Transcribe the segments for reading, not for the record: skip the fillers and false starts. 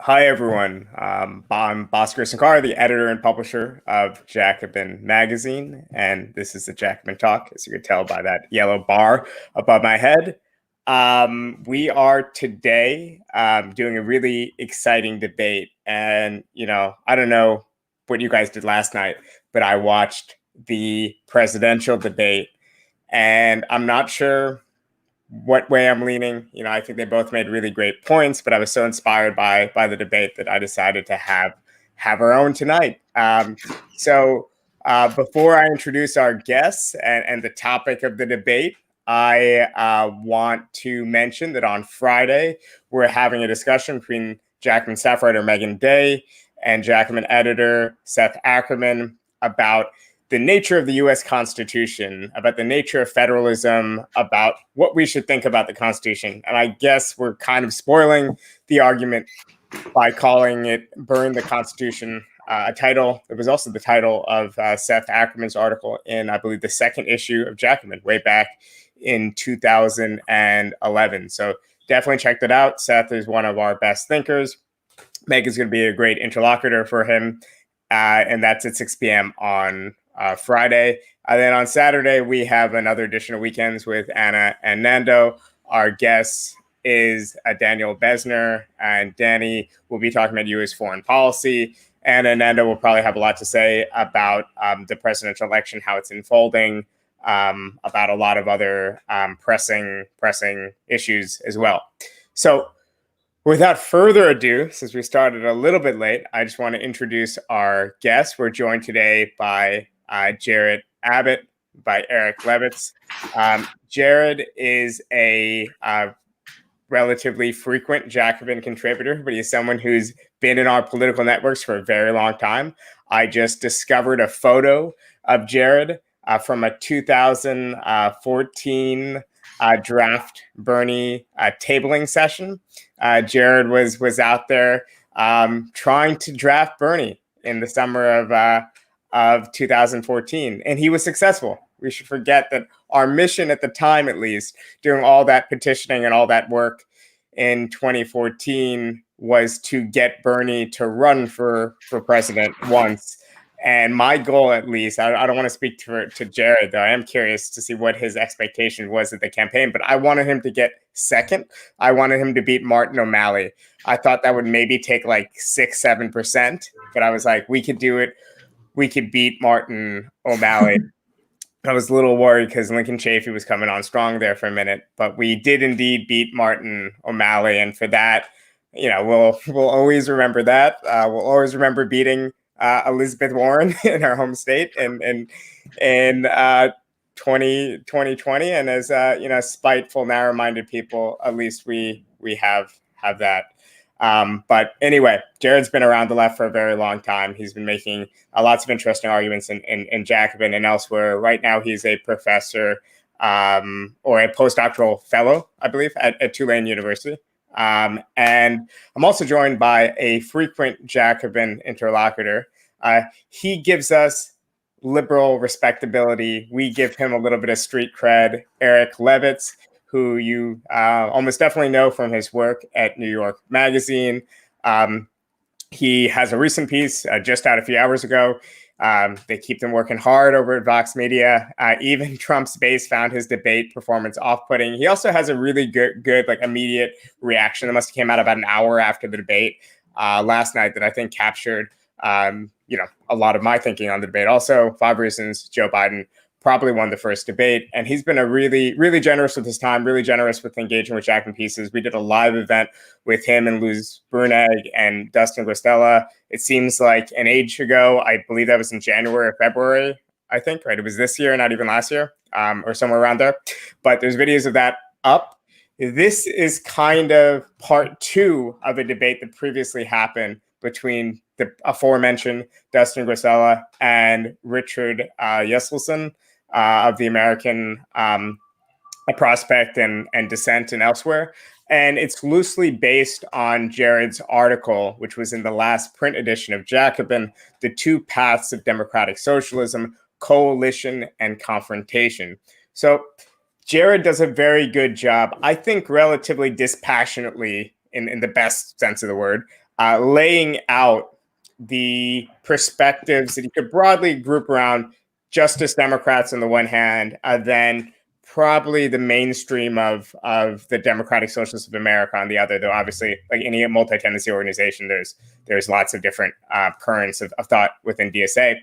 Hi, everyone. I'm Bhaskar Sankar, the editor and publisher of Jacobin magazine, and this is the Jacobin Talk, as you can tell by that yellow bar above my head. We are today doing a really exciting debate, and I don't know what you guys did last night, but I watched the presidential debate, and I'm not sure what way I'm leaning. I think they both made really great points, but I was so inspired by the debate that I decided to have our own tonight. Before I introduce our guests and the topic of the debate, I want to mention that on Friday we're having a discussion between Jacobin staff writer Megan Day and Jacobin editor Seth Ackerman about the nature of the U.S. Constitution, about the nature of federalism, about what we should think about the Constitution. And I guess we're kind of spoiling the argument by calling it Burn the Constitution, a title that was also the title of Seth Ackerman's article in, I believe, the second issue of Jacobin way back in 2011. So definitely check that out. Seth is one of our best thinkers. Megan's going to be a great interlocutor for him. And that's at 6 p.m. on Friday. Then on Saturday, we have another edition of Weekends with Anna and Nando. Our guest is Daniel Besner, and Danny will be talking about U.S. foreign policy. Anna and Nando will probably have a lot to say about the presidential election, how it's unfolding, about a lot of other pressing issues as well. So without further ado, since we started a little bit late, I just want to introduce our guests. We're joined today by Jared Abbott, by Eric Levitz. Jared is a relatively frequent Jacobin contributor, but he's someone who's been in our political networks for a very long time. I just discovered a photo of Jared from a 2014 draft Bernie tabling session. Jared was out there trying to draft Bernie in the summer of 2014, and he was successful. We should forget that our mission at the time, at least, doing all that petitioning and all that work in 2014 was to get Bernie to run for president once. And my goal, at least, I don't want to speak to Jared, though. I am curious to see what his expectation was at the campaign, but I wanted him to get second. I wanted him to beat Martin O'Malley. I thought that would maybe take like 6-7%, but I was like, we could do it. We could beat Martin O'Malley. I was a little worried because Lincoln Chafee was coming on strong there for a minute, but we did indeed beat Martin O'Malley. And for that, we'll always remember that. We'll always remember beating Elizabeth Warren in our home state in 2020. And as spiteful, narrow-minded people, at least we have that. But anyway, Jared's been around the left for a very long time. He's been making lots of interesting arguments in Jacobin and elsewhere. Right now, he's a professor or a postdoctoral fellow, I believe, at Tulane University. And I'm also joined by a frequent Jacobin interlocutor. He gives us liberal respectability. We give him a little bit of street cred. Eric Levitz, who you almost definitely know from his work at New York Magazine. He has a recent piece just out a few hours ago. They keep them working hard over at Vox Media. Even Trump's base found his debate performance off-putting. He also has a really good like immediate reaction that must have came out about an hour after the debate last night that I think captured a lot of my thinking on the debate. Also, 5 reasons Joe Biden probably won the first debate. And he's been a really, really generous with his time, really generous with engaging with Jacobin pieces. We did a live event with him and Luz Brunegg and Dustin Gristella. It seems like an age ago. I believe that was in January or February, I think, right? It was this year, not even last year, or somewhere around there. But there's videos of that up. This is kind of part 2 of a debate that previously happened between the aforementioned Dustin Gristella and Richard Jesselson of the American Prospect and Dissent and elsewhere. And it's loosely based on Jared's article, which was in the last print edition of Jacobin, The Two Paths of Democratic Socialism, Coalition and Confrontation. So Jared does a very good job, I think relatively dispassionately, in the best sense of the word, laying out the perspectives that you could broadly group around Justice Democrats on the one hand, then probably the mainstream of the Democratic Socialists of America on the other. Though obviously, like any multi-tendency organization, there's lots of different currents of thought within DSA.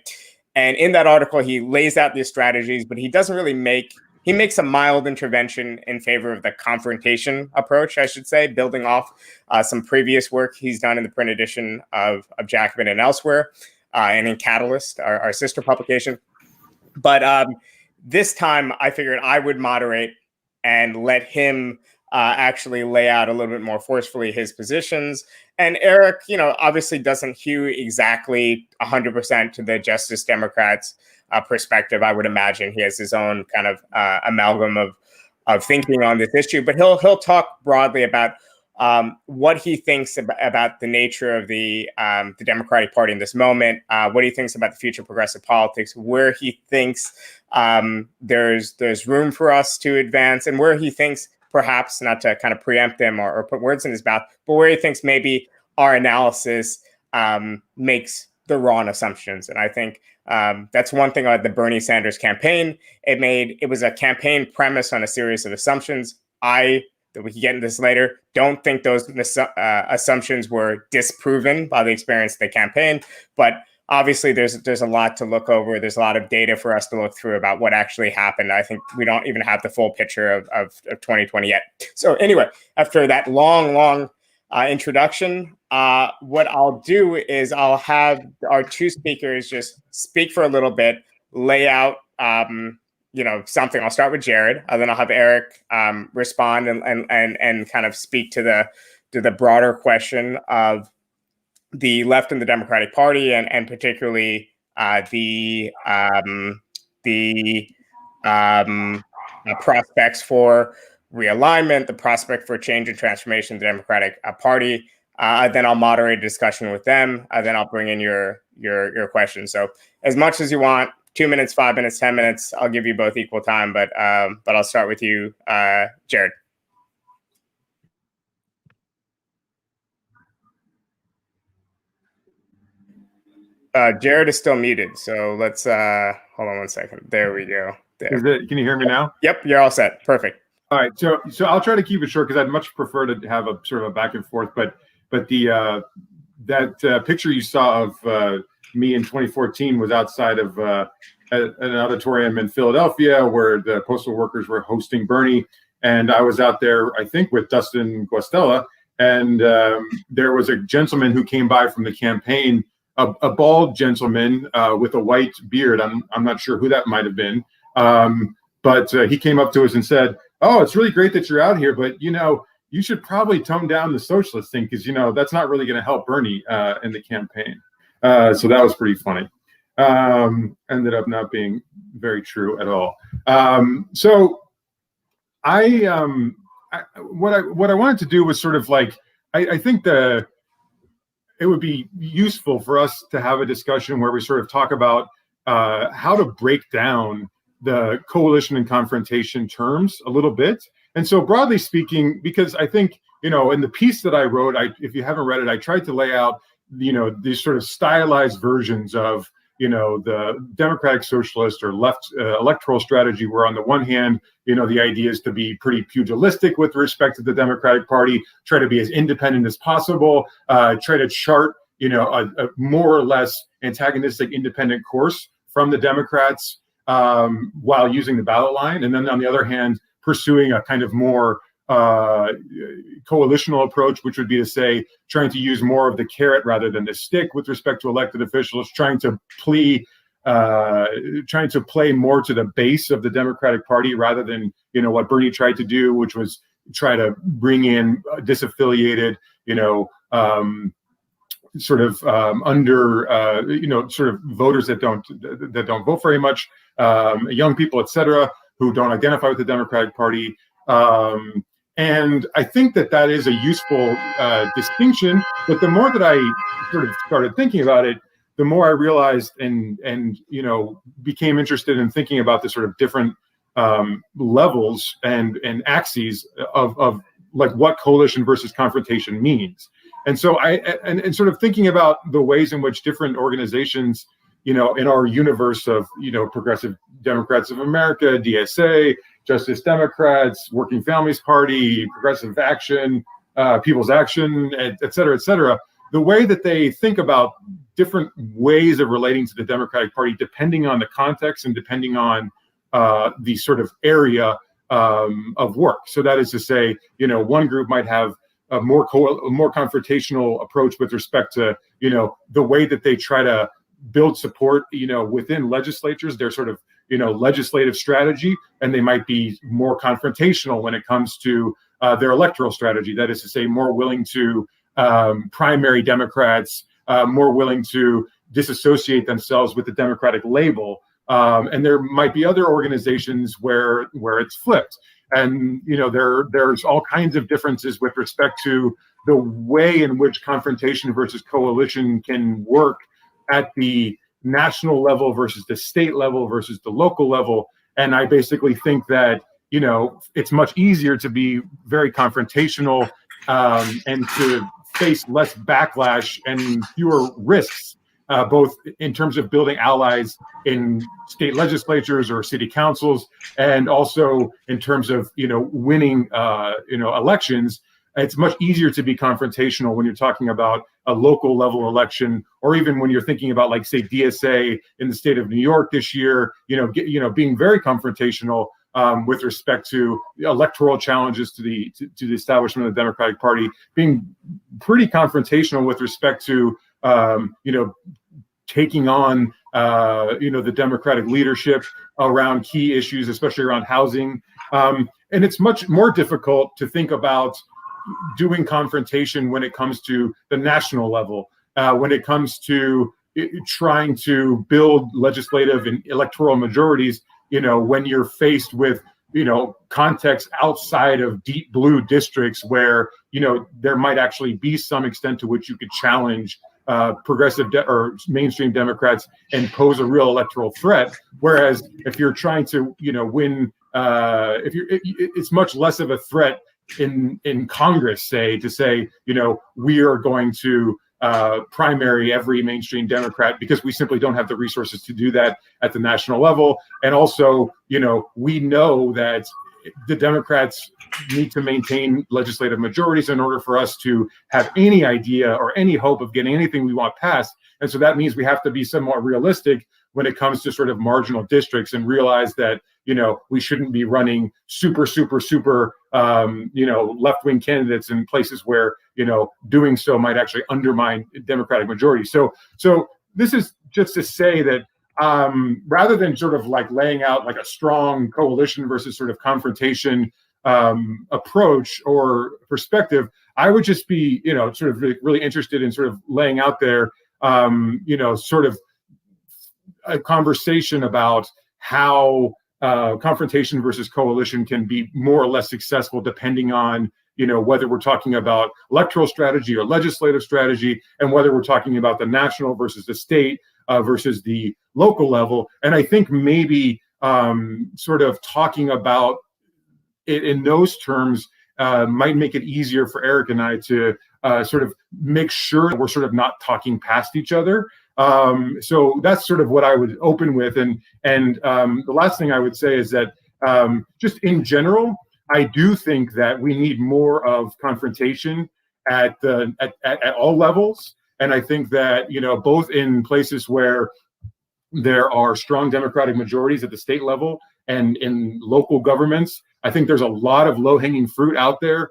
And in that article, he lays out these strategies, but he doesn't really he makes a mild intervention in favor of the confrontation approach, I should say, building off some previous work he's done in the print edition of Jacobin and elsewhere, and in Catalyst, our sister publication. But this time I figured I would moderate and let him actually lay out a little bit more forcefully his positions. And Eric, obviously doesn't hew exactly 100% to the Justice Democrats' perspective. I would imagine he has his own kind of amalgam of thinking on this issue, but he'll talk broadly about what he thinks about the nature of the Democratic Party in this moment, what he thinks about the future of progressive politics, where he thinks there's room for us to advance, and where he thinks, perhaps, not to kind of preempt him or put words in his mouth, but where he thinks maybe our analysis makes the wrong assumptions. And I think that's one thing about the Bernie Sanders campaign. It was a campaign premise on a series of assumptions. That we can get into this later, don't think those assumptions were disproven by the experience of the campaign. But obviously, there's a lot to look over. There's a lot of data for us to look through about what actually happened. I think we don't even have the full picture of 2020 yet. So anyway, after that long introduction, what I'll do is I'll have our two speakers just speak for a little bit, lay out something. I'll start with Jared, and then I'll have Eric respond and kind of speak to the broader question of the left in the Democratic Party, and particularly the prospects for realignment, the prospect for change and transformation in the Democratic Party. Then I'll moderate a discussion with them. Then I'll bring in your questions. So as much as you want. 2 minutes, 5 minutes, 10 minutes. I'll give you both equal time, but I'll start with you, Jared. Jared is still muted, so let's hold on one second. There we go. There. Can you hear me now? Yep, you're all set. Perfect. All right, so I'll try to keep it short because I'd much prefer to have a sort of a back and forth. But the that picture you saw of me in 2014 was outside of an auditorium in Philadelphia where the postal workers were hosting Bernie. And I was out there, I think, with Dustin Guastella. And there was a gentleman who came by from the campaign, a bald gentleman with a white beard. I'm not sure who that might have been. But he came up to us and said, "Oh, it's really great that you're out here, but, you should probably tone down the socialist thing because, that's not really going to help Bernie in the campaign." So that was pretty funny. Ended up not being very true at all. So what I wanted to do was sort of like, I think it would be useful for us to have a discussion where we sort of talk about how to break down the coalition and confrontation terms a little bit. And so broadly speaking, because I think, in the piece that I wrote, if you haven't read it, I tried to lay out, these sort of stylized versions of, the Democratic Socialist or left electoral strategy, where on the one hand, the idea is to be pretty pugilistic with respect to the Democratic Party, try to be as independent as possible, try to chart, a more or less antagonistic independent course from the Democrats while using the ballot line. And then on the other hand, pursuing a kind of more coalitional approach, which would be to say, trying to use more of the carrot rather than the stick with respect to elected officials, trying to play more to the base of the Democratic Party rather than, what Bernie tried to do, which was try to bring in disaffiliated, sort of sort of voters that don't vote very much, young people, et cetera, who don't identify with the Democratic Party. And I think that is a useful distinction. But the more that I sort of started thinking about it, the more I realized and became interested in thinking about the sort of different levels and axes of like what coalition versus confrontation means. And so and sort of thinking about the ways in which different organizations, in our universe of, Progressive Democrats of America, DSA, Justice Democrats, Working Families Party, Progressive Action, People's Action, et cetera, the way that they think about different ways of relating to the Democratic Party, depending on the context and depending on the sort of area of work. So that is to say, one group might have a more confrontational approach with respect to, the way that they try to build support, within legislatures, their sort of, legislative strategy, and they might be more confrontational when it comes to their electoral strategy. That is to say, more willing to primary Democrats, more willing to disassociate themselves with the Democratic label. And there might be other organizations where it's flipped. And, there's all kinds of differences with respect to the way in which confrontation versus coalition can work at the national level versus the state level versus the local level. And I basically think that, it's much easier to be very confrontational and to face less backlash and fewer risks, both in terms of building allies in state legislatures or city councils, and also in terms of, winning, elections. It's much easier to be confrontational when you're talking about a local level election, or even when you're thinking about, like, say, DSA in the state of New York this year, being very confrontational with respect to electoral challenges to the establishment of the Democratic Party, being pretty confrontational with respect to, taking on, the Democratic leadership around key issues, especially around housing. And it's much more difficult to think about doing confrontation when it comes to the national level, when it comes to trying to build legislative and electoral majorities, when you're faced with, context outside of deep blue districts where, there might actually be some extent to which you could challenge progressive or mainstream Democrats and pose a real electoral threat. Whereas if you're trying to, win, it's much less of a threat in Congress, say, to say, we are going to primary every mainstream Democrat because we simply don't have the resources to do that at the national level. And also, we know that the Democrats need to maintain legislative majorities in order for us to have any idea or any hope of getting anything we want passed. And so that means we have to be somewhat realistic when it comes to sort of marginal districts and realize that, we shouldn't be running super left-wing candidates in places where, doing so might actually undermine Democratic majority. So this is just to say that rather than sort of like laying out like a strong coalition versus sort of confrontation approach or perspective, I would just be, sort of really interested in sort of laying out there, sort of a conversation about how confrontation versus coalition can be more or less successful depending on, whether we're talking about electoral strategy or legislative strategy, and whether we're talking about the national versus the state versus the local level. And I think maybe sort of talking about it in those terms might make it easier for Eric and I to sort of make sure that we're sort of not talking past each other. So that's sort of what I would open with. And the last thing I would say is that just in general, I do think that we need more of confrontation at all levels. And I think that, both in places where there are strong Democratic majorities at the state level and in local governments, I think there's a lot of low-hanging fruit out there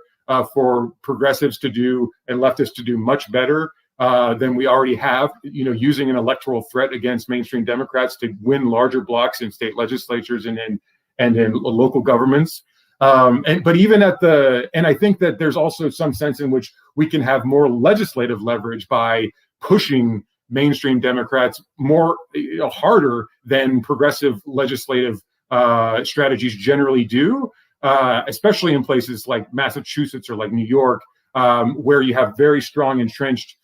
for progressives to do and leftists to do much better than we already have, using an electoral threat against mainstream Democrats to win larger blocks in state legislatures and in local governments. But even and I think that there's also some sense in which we can have more legislative leverage by pushing mainstream Democrats more harder than progressive legislative strategies generally do, especially in places like Massachusetts or like New York, where you have very strong entrenched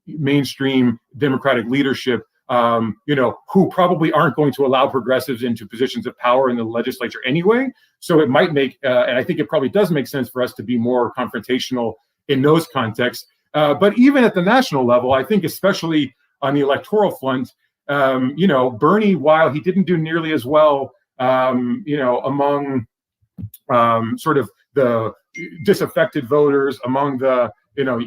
mainstream Democratic leadership, who probably aren't going to allow progressives into positions of power in the legislature anyway. So it might make, and I think it probably does make sense for us to be more confrontational in those contexts. But even at the national level, I think especially on the electoral front, Bernie, while he didn't do nearly as well, among sort of the disaffected voters, among the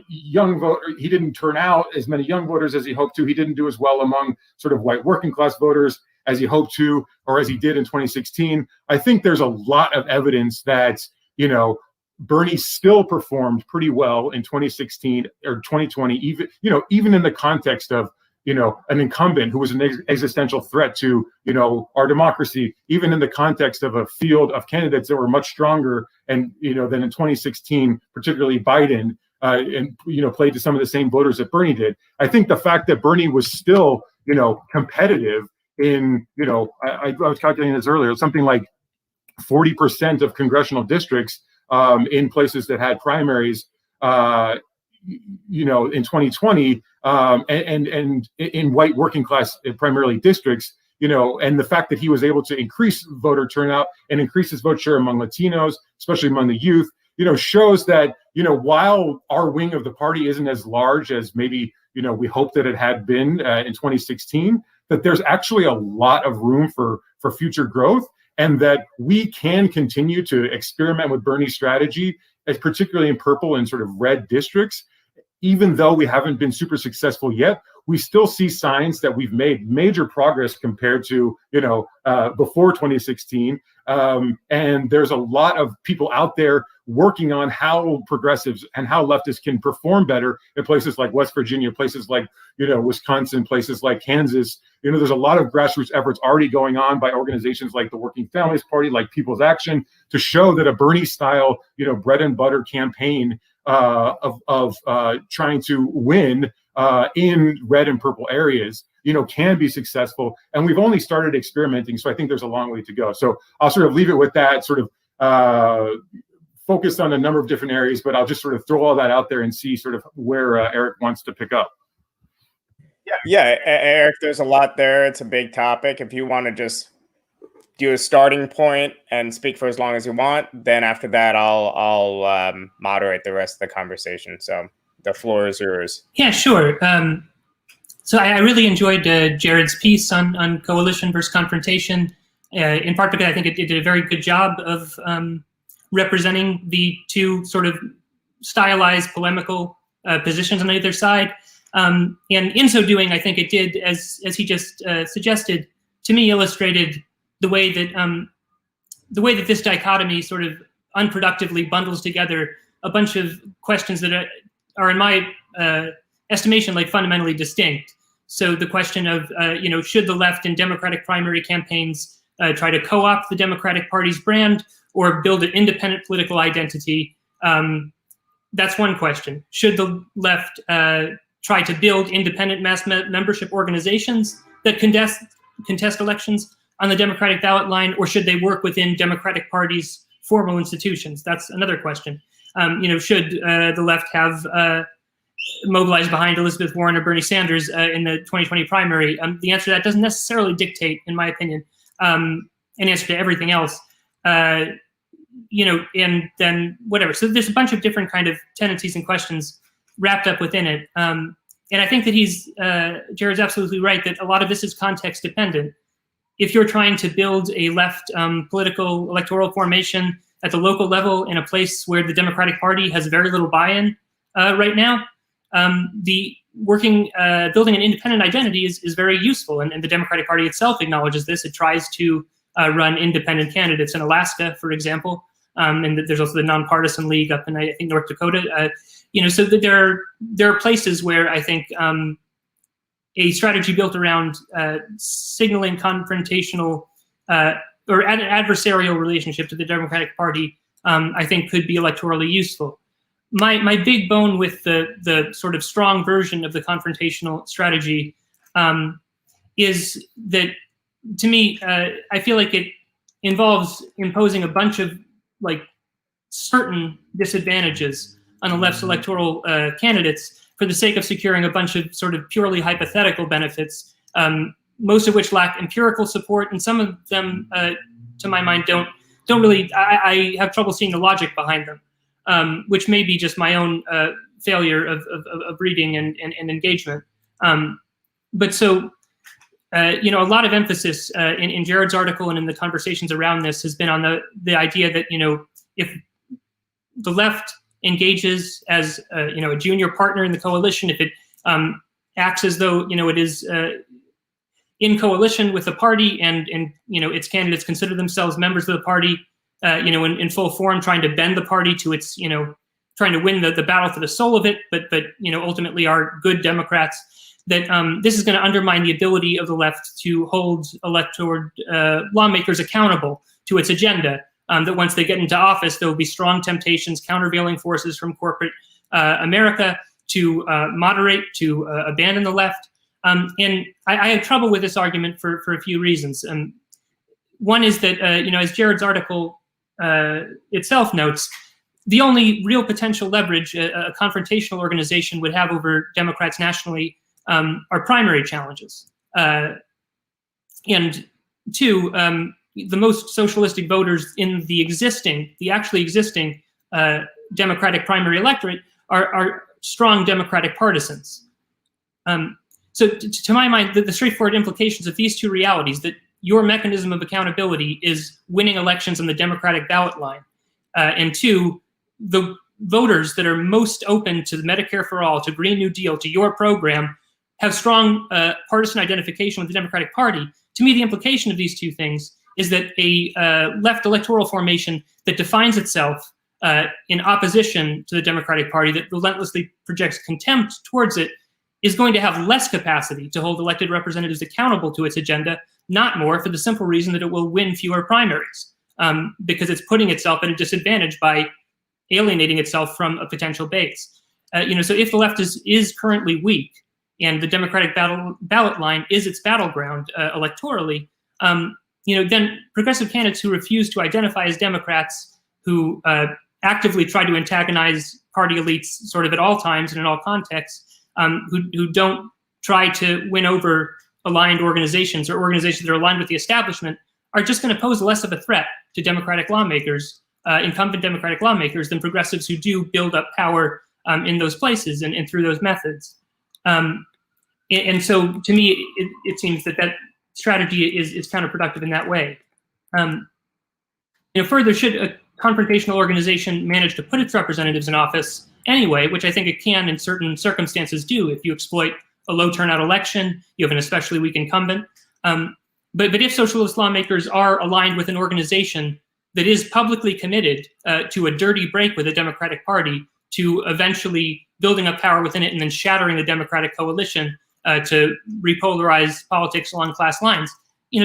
young voters, he didn't turn out as many young voters as he hoped to. He didn't do as well among sort of white working class voters as he hoped to, or as he did in 2016. I think there's a lot of evidence that, Bernie still performed pretty well in 2016 or 2020, even in the context of, an incumbent who was an existential threat to, our democracy, even in the context of a field of candidates that were much stronger and, than in 2016, particularly Biden, and played to some of the same voters that Bernie did. I think the fact that Bernie was still, competitive in, I was calculating this earlier, something like 40% of congressional districts in places that had primaries, in 2020, and in white working class, primarily districts, and the fact that he was able to increase voter turnout and increase his vote share among Latinos, especially among the youth, shows that, while our wing of the party isn't as large as maybe, we hope that it had been in 2016, that there's actually a lot of room for future growth, and that we can continue to experiment with Bernie's strategy, particularly in purple and sort of red districts. Even though we haven't been super successful yet, we still see signs that we've made major progress compared to, before 2016. And there's a lot of people out there working on how progressives and how leftists can perform better in places like West Virginia, places like, Wisconsin, places like Kansas. There's a lot of grassroots efforts already going on by organizations like the Working Families Party, like People's Action, to show that a Bernie style, bread and butter campaign of trying to win in red and purple areas, can be successful. And we've only started experimenting, so I think there's a long way to go. So I'll sort of leave it with that, sort of focused on a number of different areas, but I'll just sort of throw all that out there and see sort of where Eric wants to pick up. Yeah, Eric, there's a lot there. It's a big topic. If you want to just do a starting point and speak for as long as you want, then after that, I'll moderate the rest of the conversation. So the floor is yours. Yeah, sure. So I really enjoyed Jared's piece on coalition versus confrontation, in part because I think it did a very good job of representing the two sort of stylized polemical positions on either side. And in so doing, I think it did, as he just suggested, to me illustrated the way that this dichotomy sort of unproductively bundles together a bunch of questions that are in my estimation, like fundamentally distinct. So the question of, should the left in Democratic primary campaigns try to co-opt the Democratic Party's brand or build an independent political identity? That's one question. Should the left try to build independent mass membership organizations that contest elections on the Democratic ballot line, or should they work within Democratic Party's formal institutions? That's another question. Should the left have mobilized behind Elizabeth Warren or Bernie Sanders in the 2020 primary? The answer to that doesn't necessarily dictate, in my opinion, an answer to everything else. And then whatever. So there's a bunch of different kind of tendencies and questions wrapped up within it. And I think that Jared's absolutely right that a lot of this is context dependent. If you're trying to build a left political electoral formation at the local level in a place where the Democratic Party has very little buy-in right now, building an independent identity is very useful. And the Democratic Party itself acknowledges this. It tries to run independent candidates in Alaska, for example. And there's also the Nonpartisan League up in, I think, North Dakota. So that there are places where I think a strategy built around signaling confrontational or an adversarial relationship to the Democratic Party, I think could be electorally useful. My big bone with the sort of strong version of the confrontational strategy is that, to me, I feel like it involves imposing a bunch of certain disadvantages on the left's electoral candidates for the sake of securing a bunch of sort of purely hypothetical benefits, most of which lack empirical support, and some of them, to my mind, don't really. I have trouble seeing the logic behind them. which may be just my own failure of reading and engagement. But so, a lot of emphasis in Jared's article and in the conversations around this has been on the idea that, if the left engages as, a junior partner in the coalition, if it acts as though, it is in coalition with the party and its candidates consider themselves members of the party, in full form, trying to bend the party to its, trying to win the battle for the soul of it, but ultimately are good Democrats, that this is going to undermine the ability of the left to hold elected lawmakers accountable to its agenda. That once they get into office, there will be strong temptations, countervailing forces from corporate America to moderate, to abandon the left. And I have trouble with this argument for a few reasons. One is that, as Jared's article itself notes, the only real potential leverage a confrontational organization would have over Democrats nationally are primary challenges. And two, the most socialistic voters in the actually existing Democratic primary electorate are strong Democratic partisans. So to my mind, the straightforward implications of these two realities, that your mechanism of accountability is winning elections on the Democratic ballot line, and two, the voters that are most open to the Medicare for All, to Green New Deal, to your program, have strong partisan identification with the Democratic Party. To me, the implication of these two things is that a left electoral formation that defines itself in opposition to the Democratic Party, that relentlessly projects contempt towards it, is going to have less capacity to hold elected representatives accountable to its agenda, not more, for the simple reason that it will win fewer primaries, because it's putting itself at a disadvantage by alienating itself from a potential base. So if the left is currently weak, and the Democratic ballot line is its battleground electorally, then progressive candidates who refuse to identify as Democrats, who actively try to antagonize party elites sort of at all times and in all contexts, who don't try to win over aligned organizations or organizations that are aligned with the establishment, are just going to pose less of a threat to Democratic lawmakers, incumbent Democratic lawmakers, than progressives who do build up power in those places and through those methods. And so to me, it seems that strategy is counterproductive in that way. Further, should a confrontational organization manage to put its representatives in office anyway, which I think it can in certain circumstances do, if you exploit a low turnout election, you have an especially weak incumbent. But if socialist lawmakers are aligned with an organization that is publicly committed to a dirty break with the Democratic Party, to eventually building up power within it and then shattering the Democratic coalition to repolarize politics along class lines,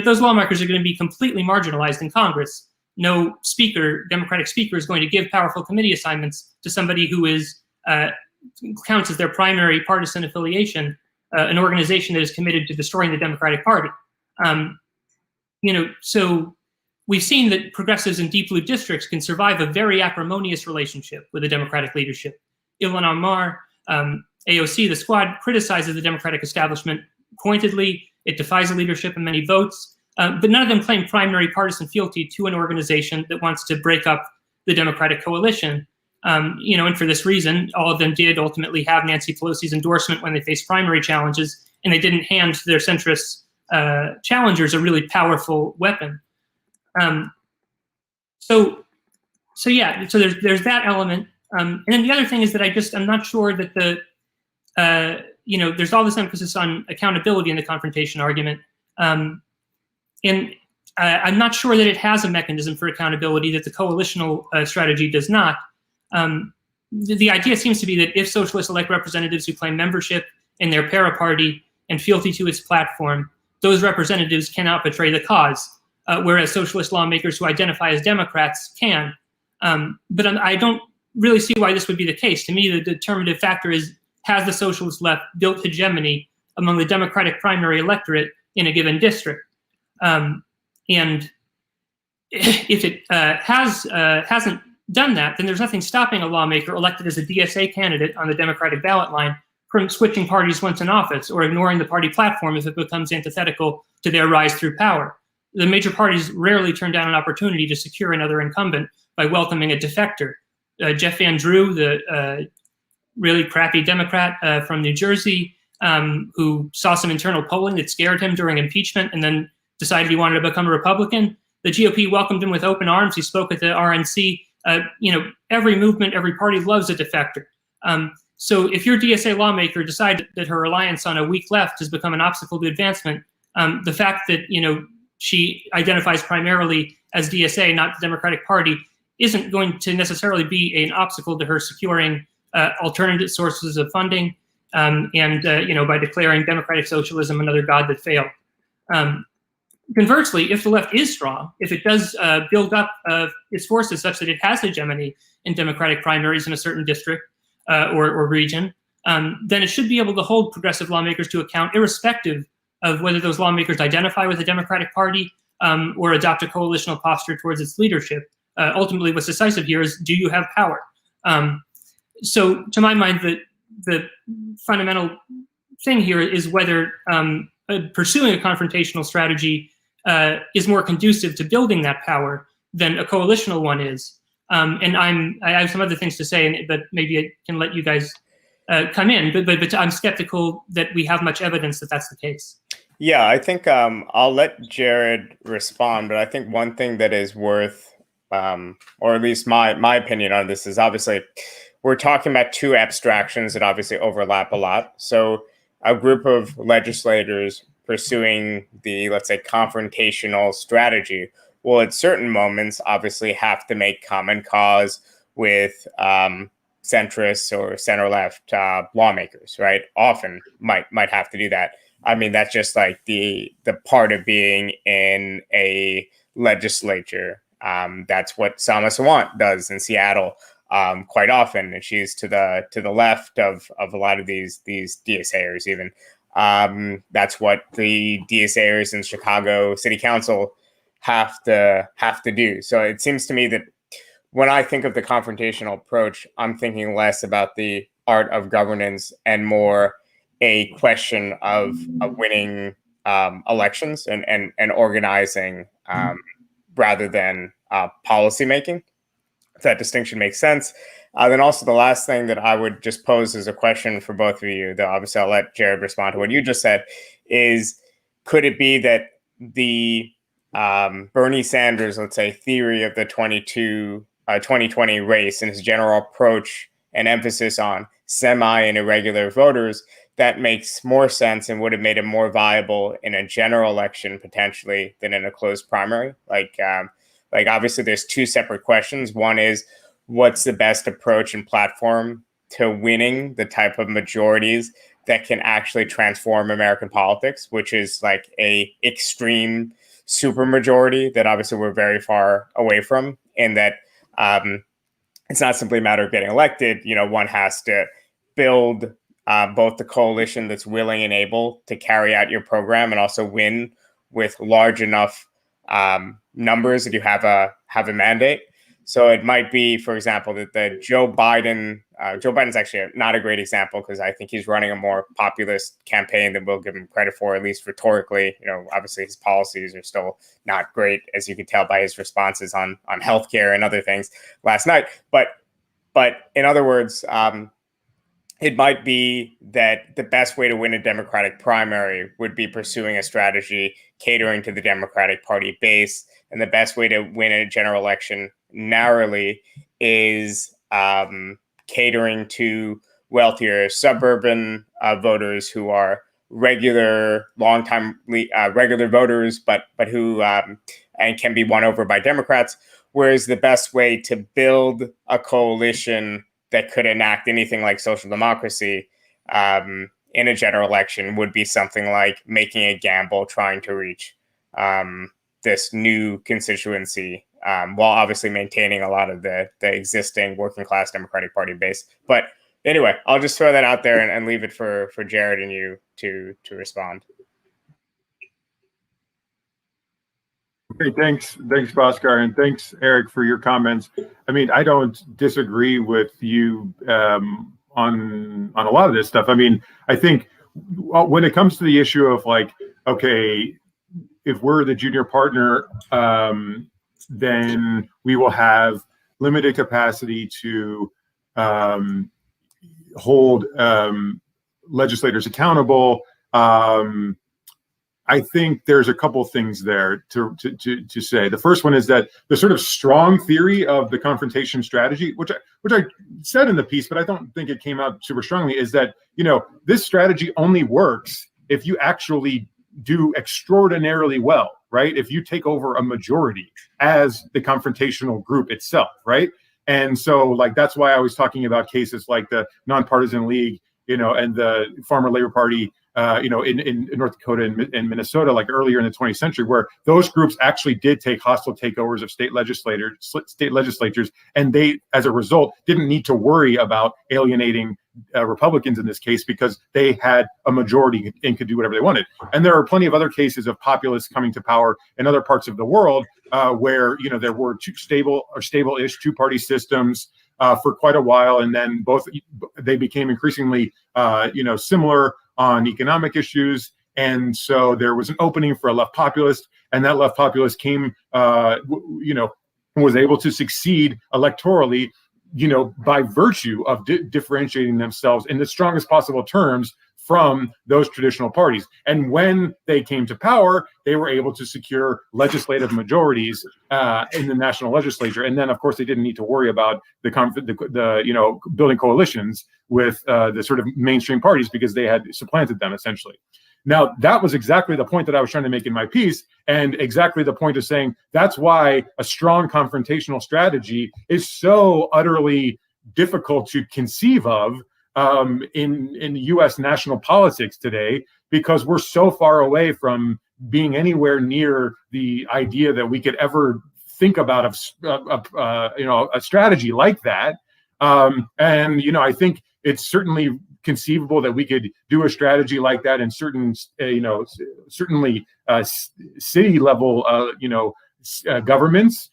those lawmakers are going to be completely marginalized in Congress. No Democratic speaker is going to give powerful committee assignments to somebody who counts as their primary partisan affiliation, an organization that is committed to destroying the Democratic Party. So we've seen that progressives in deep blue districts can survive a very acrimonious relationship with the Democratic leadership. Ilhan Omar, AOC, the Squad, criticizes the Democratic establishment pointedly. It defies the leadership in many votes, but none of them claim primary partisan fealty to an organization that wants to break up the Democratic coalition. And for this reason, all of them did ultimately have Nancy Pelosi's endorsement when they faced primary challenges, and they didn't hand their centrist challengers a really powerful weapon. So there's that element. And then the other thing is that I'm not sure that there's all this emphasis on accountability in the confrontation argument. And I'm not sure that it has a mechanism for accountability, that the coalitional strategy does not. The idea seems to be that if socialists elect representatives who claim membership in their para-party and fealty to its platform, those representatives cannot betray the cause, whereas socialist lawmakers who identify as Democrats can. But I don't really see why this would be the case. To me, the determinative factor is, has the socialist left built hegemony among the Democratic primary electorate in a given district? And if it hasn't done that, then there's nothing stopping a lawmaker elected as a DSA candidate on the Democratic ballot line from switching parties once in office, or ignoring the party platform if it becomes antithetical to their rise through power. The major parties rarely turn down an opportunity to secure another incumbent by welcoming a defector. Jeff Van Drew, the really crappy Democrat from New Jersey, who saw some internal polling that scared him during impeachment and then decided he wanted to become a Republican. The GOP welcomed him with open arms. He spoke at the RNC. Every movement, every party loves a defector. So if your DSA lawmaker decides that her reliance on a weak left has become an obstacle to advancement, the fact that she identifies primarily as DSA, not the Democratic Party, isn't going to necessarily be an obstacle to her securing alternative sources of funding and by declaring democratic socialism another god that failed. Conversely, if the left is strong, if it does build up its forces such that it has hegemony in Democratic primaries in a certain district or region, then it should be able to hold progressive lawmakers to account, irrespective of whether those lawmakers identify with the Democratic Party or adopt a coalitional posture towards its leadership. Ultimately, what's decisive here is, do you have power? So to my mind, the fundamental thing here is whether pursuing a confrontational strategy is more conducive to building that power than a coalitional one is. And I have some other things to say, but maybe I can let you guys come in. But I'm skeptical that we have much evidence that that's the case. Yeah, I think I'll let Jared respond, but I think one thing that is worth, or at least my opinion on this, is obviously we're talking about two abstractions that obviously overlap a lot. So a group of legislators pursuing the, let's say, confrontational strategy will at certain moments obviously have to make common cause with centrists or center-left lawmakers, right? Often might have to do that. I mean, that's just like the part of being in a legislature. That's what Sama Sawant does in Seattle quite often, and she's to the left of a lot of these DSAers even. That's what the DSAers in Chicago City Council have to do. So it seems to me that when I think of the confrontational approach, I'm thinking less about the art of governance and more a question of winning elections and organizing rather than policy making. If that distinction makes sense. Then also the last thing that I would just pose as a question for both of you, though obviously I'll let Jared respond to what you just said, is could it be that the Bernie Sanders, let's say, theory of the 2020 race and his general approach and emphasis on semi and irregular voters, that makes more sense and would have made it more viable in a general election potentially than in a closed primary? Like obviously there's two separate questions. One is, what's the best approach and platform to winning the type of majorities that can actually transform American politics, which is like a extreme supermajority that obviously we're very far away from, and that it's not simply a matter of getting elected. One has to build both the coalition that's willing and able to carry out your program and also win with large enough numbers that you have a mandate. So it might be, for example, that the Joe Biden's actually not a great example because I think he's running a more populist campaign than we'll give him credit for, at least rhetorically. Obviously his policies are still not great, as you could tell by his responses on healthcare and other things last night. But in other words, it might be that the best way to win a Democratic primary would be pursuing a strategy catering to the Democratic Party base. And the best way to win a general election narrowly is catering to wealthier suburban voters who are regular voters, but who and can be won over by Democrats. Whereas the best way to build a coalition that could enact anything like social democracy in a general election would be something like making a gamble, trying to reach this new constituency, while obviously maintaining a lot of the existing working class Democratic Party base. But anyway, I'll just throw that out there and leave it for Jared and you to respond. Okay, thanks, Bhaskar, and thanks, Eric, for your comments. I mean, I don't disagree with you on a lot of this stuff. I mean, I think when it comes to the issue of like, okay, if we're the junior partner, then we will have limited capacity to hold legislators accountable. I think there's a couple things there to say. The first one is that the sort of strong theory of the confrontation strategy, which I said in the piece, but I don't think it came out super strongly, is that, you know, this strategy only works if you actually do extraordinarily well, right? If you take over a majority as the confrontational group itself, right? And so, like, that's why I was talking about cases like the Nonpartisan League, you know, and the Farmer Labor Party, you know, in North Dakota and Minnesota, like earlier in the 20th century, where those groups actually did take hostile takeovers of state legislatures, and they, as a result, didn't need to worry about alienating Republicans in this case because they had a majority and could do whatever they wanted. And there are plenty of other cases of populists coming to power in other parts of the world where, you know, there were stable-ish two-party systems for quite a while, and then they became increasingly, you know, similar on economic issues, and so there was an opening for a left populist, and that left populist came, you know, was able to succeed electorally, you know, by virtue of differentiating themselves in the strongest possible terms from those traditional parties. And when they came to power, they were able to secure legislative majorities in the national legislature. And then, of course, they didn't need to worry about the you know, building coalitions with the sort of mainstream parties because they had supplanted them essentially. Now, that was exactly the point that I was trying to make in my piece, and exactly the point of saying that's why a strong confrontational strategy is so utterly difficult to conceive of in U.S. national politics today, because we're so far away from being anywhere near the idea that we could ever think about you know, a strategy like that. And you know, I think it's certainly conceivable that we could do a strategy like that in certain, you know, certainly city level, you know, governments.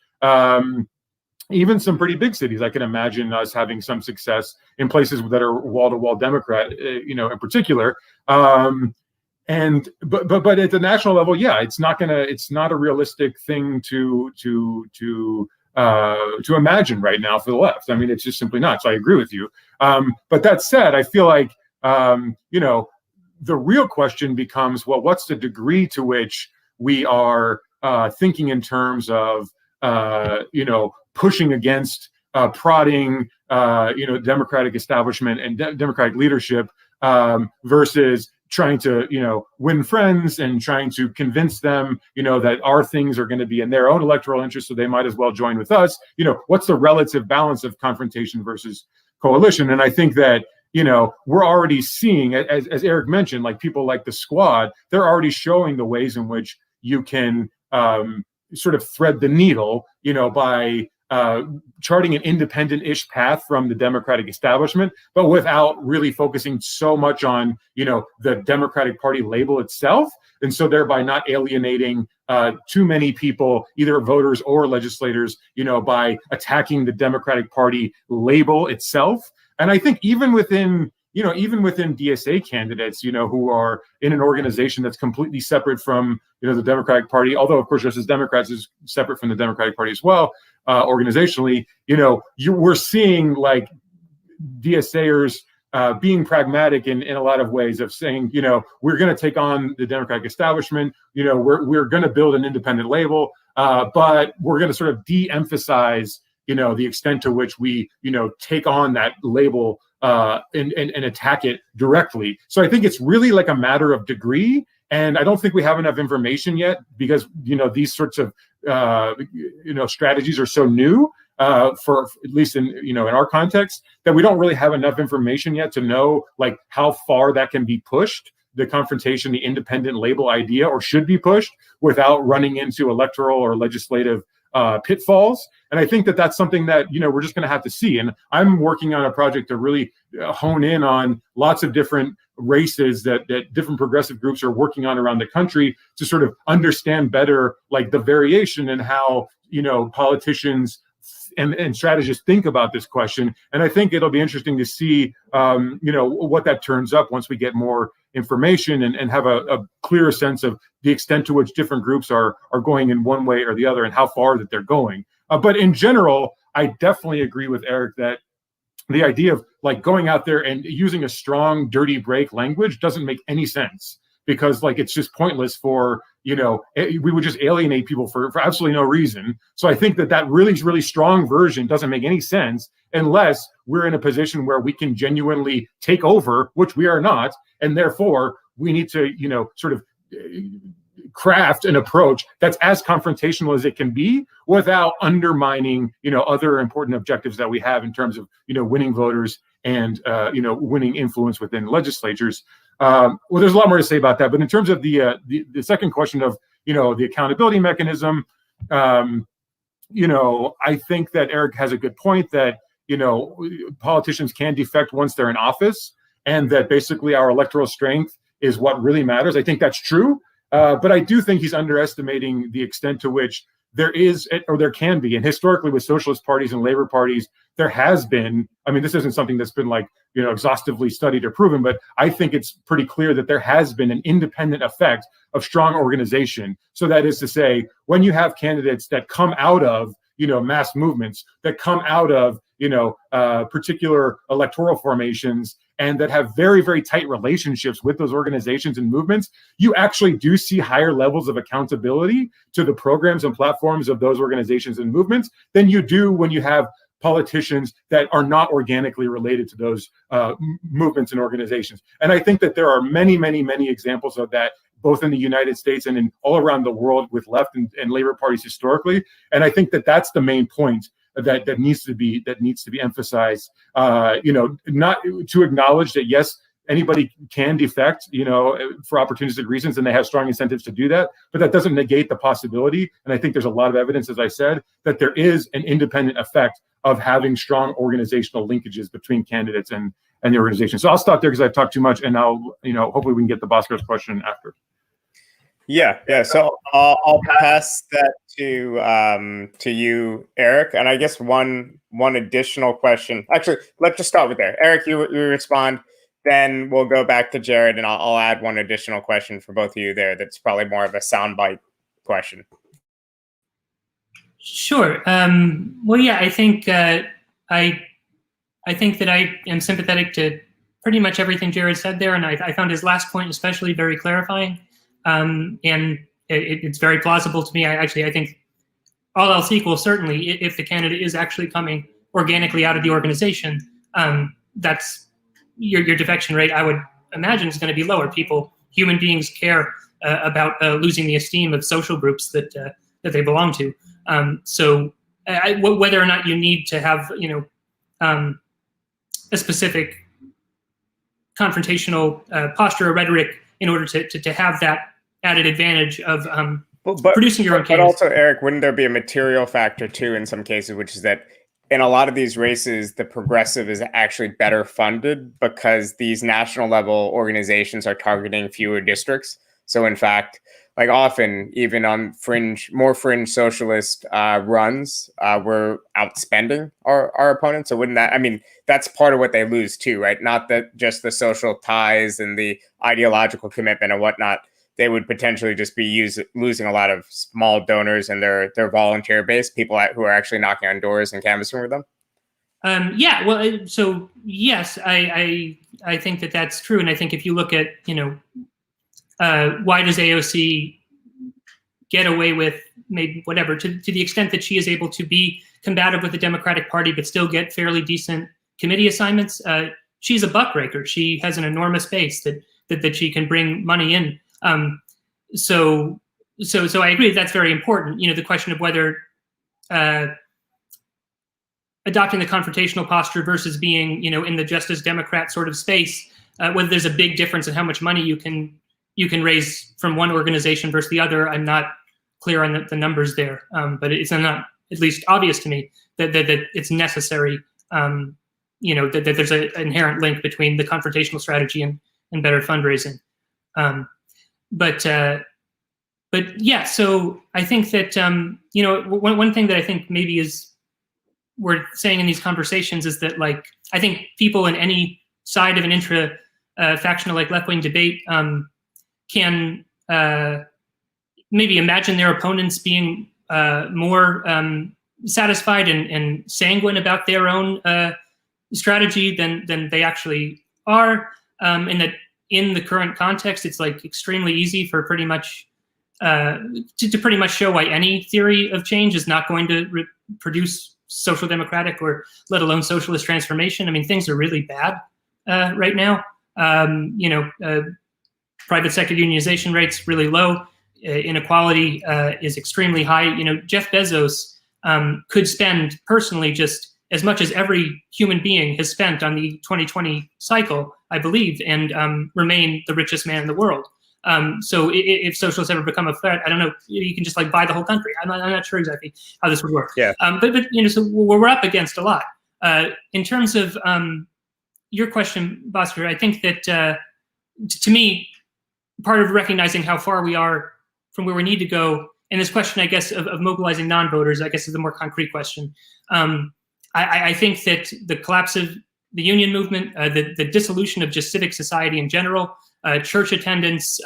Even some pretty big cities, I can imagine us having some success in places that are wall-to-wall Democrat, you know, in particular. But at the national level, yeah, it's not a realistic thing to imagine right now for the left. I mean, it's just simply not. So I agree with you. But that said, I feel like, you know, the real question becomes, well, what's the degree to which we are thinking in terms of, you know, pushing against, prodding, you know, Democratic establishment and Democratic leadership versus trying to, you know, win friends and trying to convince them, you know, that our things are going to be in their own electoral interest, so they might as well join with us. You know, what's the relative balance of confrontation versus coalition? And I think that, you know, we're already seeing, as Eric mentioned, like people like the Squad, they're already showing the ways in which you can sort of thread the needle, you know, by charting an independent-ish path from the Democratic establishment, but without really focusing so much on, you know, the Democratic Party label itself, and so thereby not alienating too many people, either voters or legislators, you know, by attacking the Democratic Party label itself. And I think even within DSA candidates, you know, who are in an organization that's completely separate from, you know, the Democratic Party, although of course Justice Democrats is separate from the Democratic Party as well, organizationally, you know, we're seeing like DSAers being pragmatic in a lot of ways of saying, you know, we're going to take on the Democratic establishment, you know, we're going to build an independent label, but we're going to sort of de-emphasize, you know, the extent to which we, you know, take on that label and attack it directly. So I think it's really like a matter of degree. And I don't think we have enough information yet because, you know, these sorts of, you know, strategies are so new for at least in, you know, in our context, that we don't really have enough information yet to know like how far that can be pushed, the confrontation, the independent label idea, or should be pushed without running into electoral or legislative pitfalls. And I think that that's something that, you know, we're just going to have to see. And I'm working on a project to really hone in on lots of different races that different progressive groups are working on around the country to sort of understand better, like the variation in how, you know, politicians and strategists think about this question. And I think it'll be interesting to see, you know, what that turns up once we get more information and have a clearer sense of the extent to which different groups are going in one way or the other and how far that they're going. But in general, I definitely agree with Eric that the idea of like going out there and using a strong dirty break language doesn't make any sense, because like it's just pointless for, we would just alienate people for absolutely no reason. So I think that really strong version doesn't make any sense unless we're in a position where we can genuinely take over, which we are not, and therefore we need to sort of craft an approach that's as confrontational as it can be without undermining other important objectives that we have in terms of winning voters and winning influence within legislatures. Well, there's a lot more to say about that, but in terms of the second question of the accountability mechanism, I think that Eric has a good point that politicians can defect once they're in office, and that basically our electoral strength is what really matters. I think that's true. But I do think he's underestimating the extent to which there is, or there can be, and historically with socialist parties and labor parties, there has been, I mean, this isn't something that's been like, exhaustively studied or proven, but I think it's pretty clear that there has been an independent effect of strong organization. So that is to say, when you have candidates that come out of, mass movements, that come out of, particular electoral formations, and that have very, very tight relationships with those organizations and movements, you actually do see higher levels of accountability to the programs and platforms of those organizations and movements than you do when you have politicians that are not organically related to those movements and organizations. And I think that there are many, many, many examples of that, both in the United States and in all around the world with left and labor parties historically. And I think that that's the main point that needs to be emphasized. Not to acknowledge that yes, anybody can defect, for opportunistic reasons, and they have strong incentives to do that. But that doesn't negate the possibility. And I think there's a lot of evidence, as I said, that there is an independent effect of having strong organizational linkages between candidates and the organization. So I'll stop there because I've talked too much, and I'll, hopefully we can get the Bosco's question after. Yeah. So I'll pass that to you, Eric. And I guess one additional question. Actually, let's just start with there. Eric, you respond. Then we'll go back to Jared, and I'll add one additional question for both of you there. That's probably more of a soundbite question. Sure. Well, yeah, I think that I am sympathetic to pretty much everything Jared said there, and I found his last point especially very clarifying. And it's very plausible to me. I think all else equal, certainly, if the candidate is actually coming organically out of the organization, that's your defection rate, I would imagine, is going to be lower. Human beings care about losing the esteem of social groups that they belong to. So whether or not you need to have, a specific confrontational posture or rhetoric in order to have that added advantage of producing your own candidates. But also, Eric, wouldn't there be a material factor too in some cases, which is that in a lot of these races, the progressive is actually better funded because these national level organizations are targeting fewer districts. So in fact, like often, even on more fringe socialist runs, we're outspending our opponents. So wouldn't that, I mean, that's part of what they lose too, right? Not that just the social ties and the ideological commitment and whatnot. They would potentially just be losing a lot of small donors and their volunteer base, people who are actually knocking on doors and canvassing with them. Yeah, well, so yes, I think that that's true. And I think if you look at, why does AOC get away with maybe whatever, to the extent that she is able to be combative with the Democratic Party, but still get fairly decent committee assignments, she's a buckraker. She has an enormous base that she can bring money in. So I agree that's very important. The question of whether adopting the confrontational posture versus being, in the Justice Democrat sort of space, whether there's a big difference in how much money you can raise from one organization versus the other. I'm not clear on the numbers there, but it's not at least obvious to me that it's necessary. That there's an inherent link between the confrontational strategy and better fundraising. But yeah, so I think that, one thing that I think maybe we're saying in these conversations is that, like, I think people in any side of an factional like left-wing debate can maybe imagine their opponents being more satisfied and sanguine about their own strategy than they actually are, and that in the current context, it's like extremely easy for pretty much to pretty much show why any theory of change is not going to produce social democratic or let alone socialist transformation. I mean, things are really bad right now. Private sector unionization rates really low. Inequality is extremely high. Jeff Bezos could spend personally just as much as every human being has spent on the 2020 cycle, I believe, and remain the richest man in the world. So if socialists ever become a threat, I don't know, you can just like buy the whole country. I'm not sure exactly how this would work. Yeah. But so we're up against a lot. In terms of your question, Bhaskar, I think that to me, part of recognizing how far we are from where we need to go, and this question, I guess, of mobilizing non-voters, I guess, is the more concrete question. I think that the collapse of the union movement, the dissolution of just civic society in general, church attendance,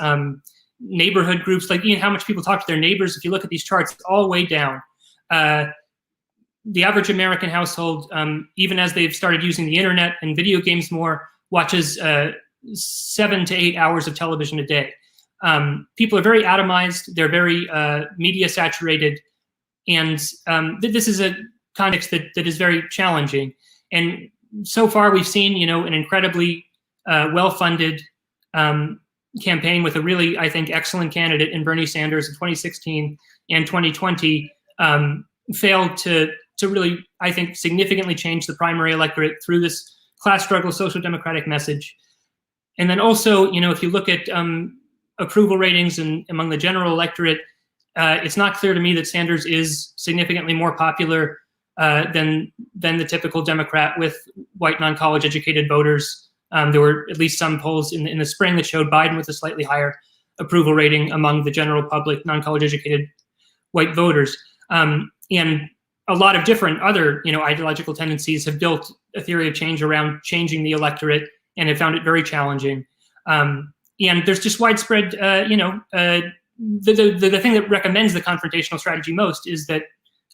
neighborhood groups, like how much people talk to their neighbors. If you look at these charts, it's all way down. The average American household, even as they've started using the internet and video games more, watches 7 to 8 hours of television a day. People are very atomized. They're very media saturated. And this is a context that is very challenging. And so far we've seen, an incredibly well-funded campaign with a really, I think, excellent candidate in Bernie Sanders in 2016 and 2020 failed to really, I think, significantly change the primary electorate through this class struggle, social democratic message. And then also, if you look at approval ratings among the general electorate, it's not clear to me that Sanders is significantly more popular than the typical Democrat with white non-college educated voters. There were at least some polls in the spring that showed Biden with a slightly higher approval rating among the general public, non-college educated white voters. And a lot of different other, ideological tendencies have built a theory of change around changing the electorate and have found it very challenging. And there's just widespread, the thing that recommends the confrontational strategy most is that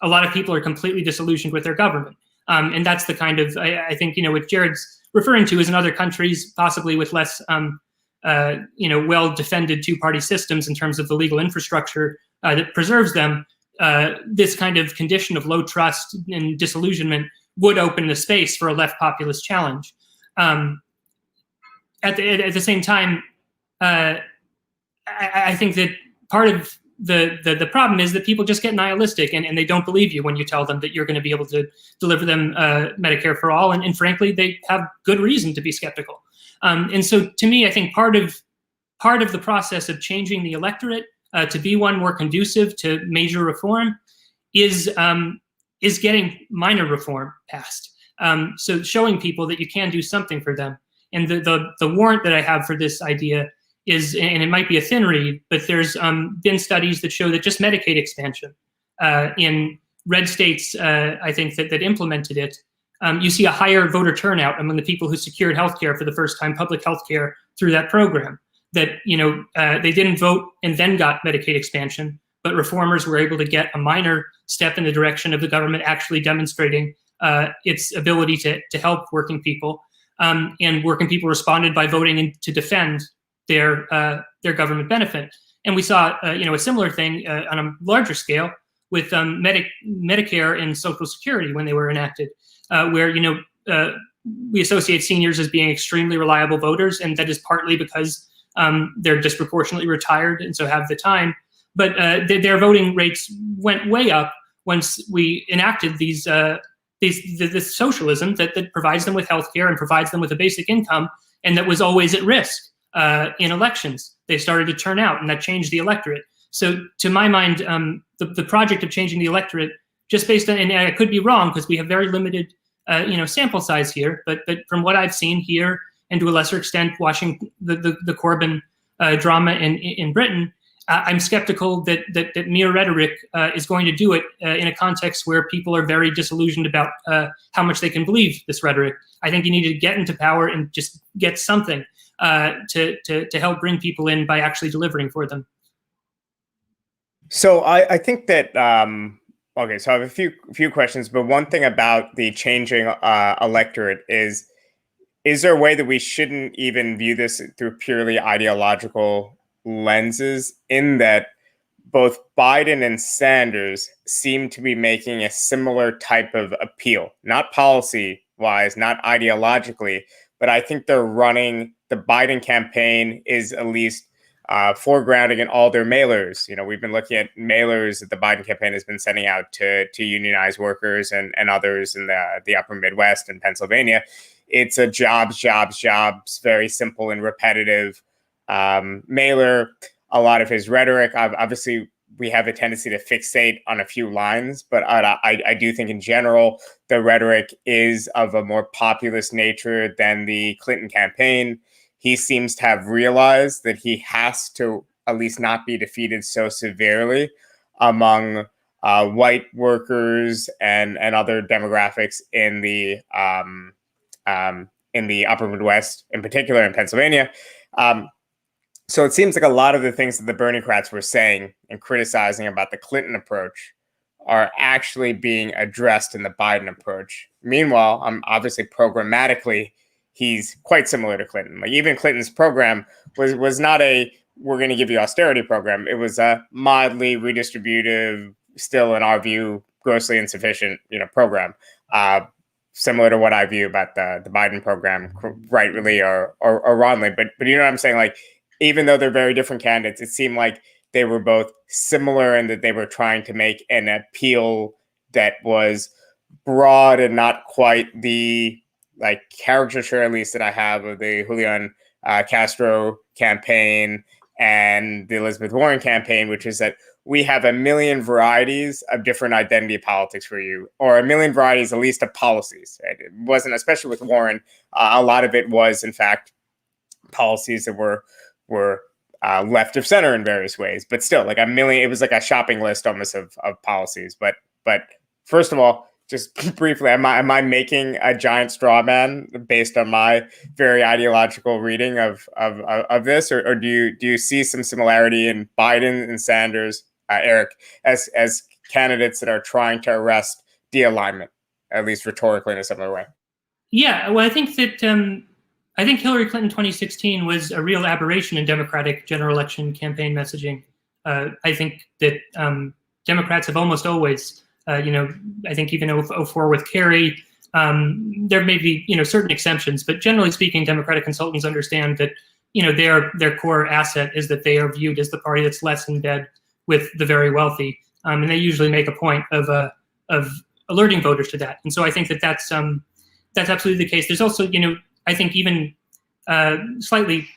a lot of people are completely disillusioned with their government. And that's the kind of, I think, what Jared's referring to is in other countries, possibly with less, well-defended two-party systems in terms of the legal infrastructure that preserves them, this kind of condition of low trust and disillusionment would open the space for a left populist challenge. At the same time, I think that part of the problem is that people just get nihilistic and they don't believe you when you tell them that you're going to be able to deliver them Medicare for all. And frankly, they have good reason to be skeptical. And so to me, I think part of the process of changing the electorate to be one more conducive to major reform is getting minor reform passed. So showing people that you can do something for them. And the warrant that I have for this idea is, and it might be a thin read, but there's been studies that show that just Medicaid expansion in red states, I think that implemented it, you see a higher voter turnout among the people who secured healthcare for the first time, public healthcare through that program. That they didn't vote and then got Medicaid expansion, but reformers were able to get a minor step in the direction of the government actually demonstrating its ability to help working people, and working people responded by voting to defend their government benefit. And we saw a similar thing on a larger scale with Medicare and Social Security when they were enacted, where we associate seniors as being extremely reliable voters, and that is partly because they're disproportionately retired and so have the time. But their voting rates went way up once we enacted this socialism that provides them with healthcare and provides them with a basic income, and that was always at risk in elections. They started to turn out, and that changed the electorate. So to my mind, the project of changing the electorate, just based on, and I could be wrong because we have very limited sample size here, but from what I've seen here, and to a lesser extent watching the Corbyn drama in Britain, I'm skeptical that mere rhetoric is going to do it in a context where people are very disillusioned about how much they can believe this rhetoric. I think you need to get into power and just get something to help bring people in by actually delivering for them. So I think that Okay, so I have a few questions, but one thing about the changing electorate is there a way that we shouldn't even view this through purely ideological lenses, in that both Biden and Sanders seem to be making a similar type of appeal, not policy wise, not ideologically, but I think they're running the Biden campaign is at least foregrounding in all their mailers. You know, we've been looking at mailers that the Biden campaign has been sending out to unionized workers and others in the upper Midwest and Pennsylvania. It's a jobs, very simple and repetitive mailer. A lot of his rhetoric, obviously, we have a tendency to fixate on a few lines, but I do think in general, the rhetoric is of a more populist nature than the Clinton campaign. He seems to have realized that he has to at least not be defeated so severely among white workers and other demographics in the upper Midwest, in particular in Pennsylvania. So it seems like a lot of the things that the Bernie-crats were saying and criticizing about the Clinton approach are actually being addressed in the Biden approach. Meanwhile, obviously programmatically, he's quite similar to Clinton. Like, even Clinton's program was not a "we're going to give you austerity" program. It was a mildly redistributive, still in our view, grossly insufficient, program. Similar to what I view about the Biden program, rightly or wrongly. But you know what I'm saying? Like, even though they're very different candidates, it seemed like they were both similar in that they were trying to make an appeal that was broad and not quite the caricature, at least, that I have of the Julian Castro campaign and the Elizabeth Warren campaign, which is that we have a million varieties of different identity politics for you, or a million varieties, at least, of policies. Right? It wasn't, especially with Warren, a lot of it was, in fact, policies that were left of center in various ways, but still, like a million. It was like a shopping list almost of policies. But first of all, just briefly, am I making a giant straw man based on my very ideological reading of this, or do you see some similarity in Biden and Sanders, Eric, as candidates that are trying to arrest de-alignment, at least rhetorically, in a similar way? Yeah, well, I think that Hillary Clinton 2016 was a real aberration in Democratic general election campaign messaging. I think that Democrats have almost always, I think even 2004 with Kerry, there may be, certain exceptions, but generally speaking, Democratic consultants understand that, their core asset is that they are viewed as the party that's less in bed with the very wealthy, and they usually make a point of alerting voters to that. And so I think that that's absolutely the case. There's also, I think even slightly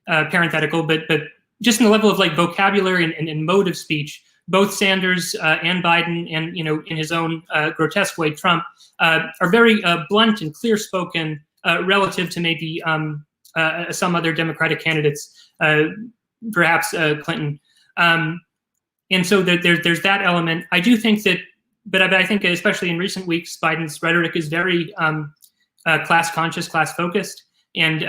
parenthetical, but just in the level of vocabulary and mode of speech, both Sanders and Biden, and in his own grotesque way, Trump, are very blunt and clear-spoken relative to maybe some other Democratic candidates, perhaps Clinton. And so there's that element. I do think that, but I think especially in recent weeks, Biden's rhetoric is very class-conscious, class-focused, and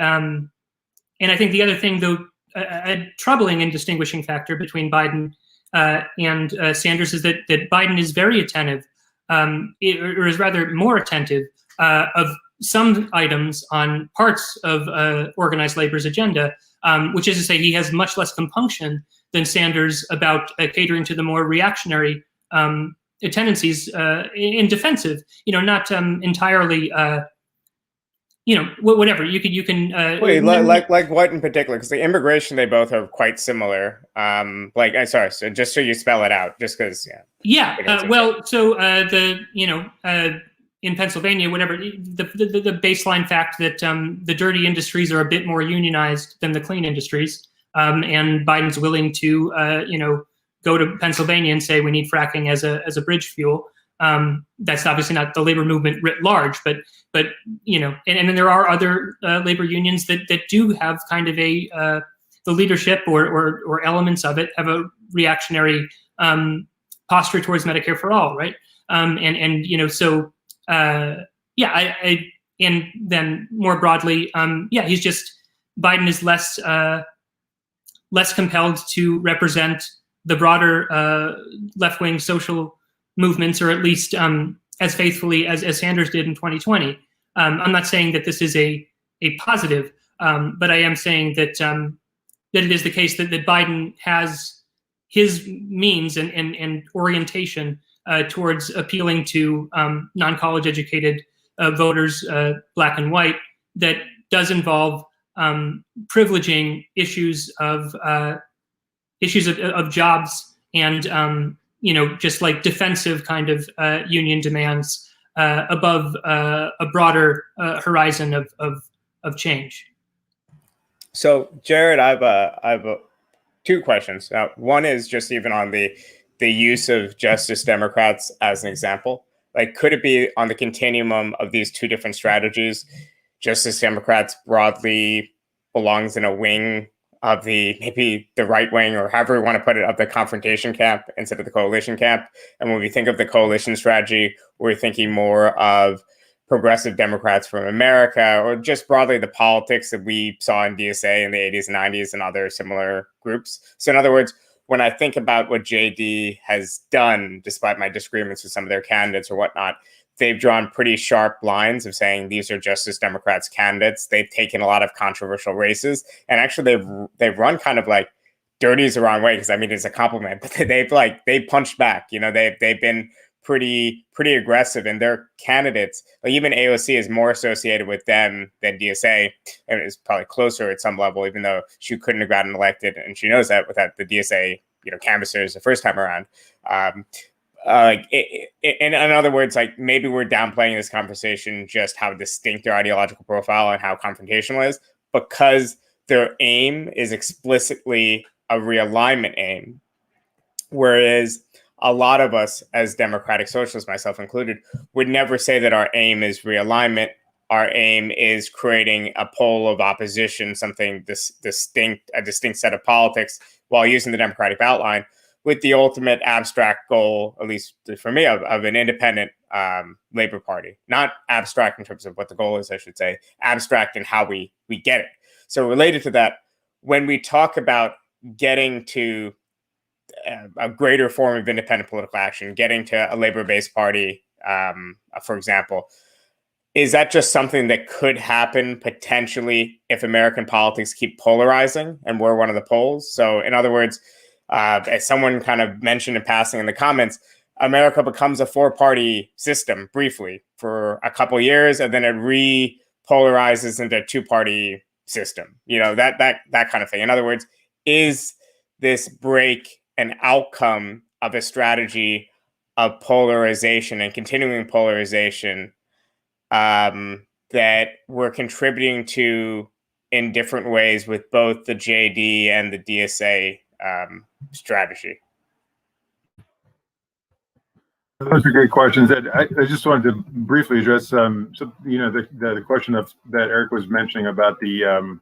I think the other thing, though, a troubling and distinguishing factor between Biden and Sanders is that Biden is very attentive, or is rather more attentive of some items on parts of organized labor's agenda, which is to say he has much less compunction than Sanders about catering to the more reactionary tendencies in defensive, not entirely, whatever you can. Wait, like what in particular? Because the immigration, they both are quite similar. Sorry, so just so you spell it out, just because. Yeah. Well, so in Pennsylvania, whatever the baseline fact that the dirty industries are a bit more unionized than the clean industries, and Biden's willing to go to Pennsylvania and say we need fracking as a bridge fuel. That's obviously not the labor movement writ large, but and then there are other labor unions that do have kind of the leadership or elements of it have a reactionary posture towards Medicare for all, right? And then more broadly, he's just, Biden is less compelled to represent the broader left-wing social movements, or at least as faithfully as Sanders did in 2020. I'm not saying that this is a positive, but I am saying that that it is the case that Biden has his means and orientation towards appealing to non-college educated voters, black and white, that does involve privileging issues of jobs and just like defensive kind of union demands above a broader horizon of change. So, Jared, I have two questions. One is just even on the use of Justice Democrats as an example. Like, could it be on the continuum of these two different strategies? Justice Democrats broadly belongs in a wing of maybe the right wing, or however we want to put it, of the confrontation camp instead of the coalition camp. And when we think of the coalition strategy, we're thinking more of progressive Democrats from America, or just broadly the politics that we saw in DSA in the 80s and 90s and other similar groups. So in other words, when I think about what JD has done, despite my disagreements with some of their candidates or whatnot, they've drawn pretty sharp lines of saying these are Justice Democrats candidates. They've taken a lot of controversial races, and actually they've run kind of like dirty is the wrong way, because I mean it's a compliment, but they've punched back. They've been pretty aggressive, and their candidates, like even AOC, is more associated with them than DSA, and is probably closer at some level, even though she couldn't have gotten elected, and she knows that without the DSA canvassers the first time around. In other words, like maybe we're downplaying this conversation just how distinct their ideological profile and how confrontational is, because their aim is explicitly a realignment aim, whereas a lot of us as democratic socialists, myself included, would never say that our aim is realignment. Our aim is creating a pole of opposition, something a distinct set of politics, while using the democratic outline, with the ultimate abstract goal, at least for me, of an independent Labor Party. Not abstract in terms of what the goal is, I should say, abstract in how we get it. So related to that, when we talk about getting to a greater form of independent political action, getting to a labor-based party, for example, is that just something that could happen potentially if American politics keep polarizing and we're one of the poles? So in other words, as someone kind of mentioned in passing in the comments, America becomes a four-party system briefly for a couple of years, and then it repolarizes into a two-party system. That kind of thing. In other words, is this break an outcome of a strategy of polarization and continuing polarization that we're contributing to in different ways with both the JD and the DSA strategy? Those are great questions. I just wanted to briefly address the question that Eric was mentioning about the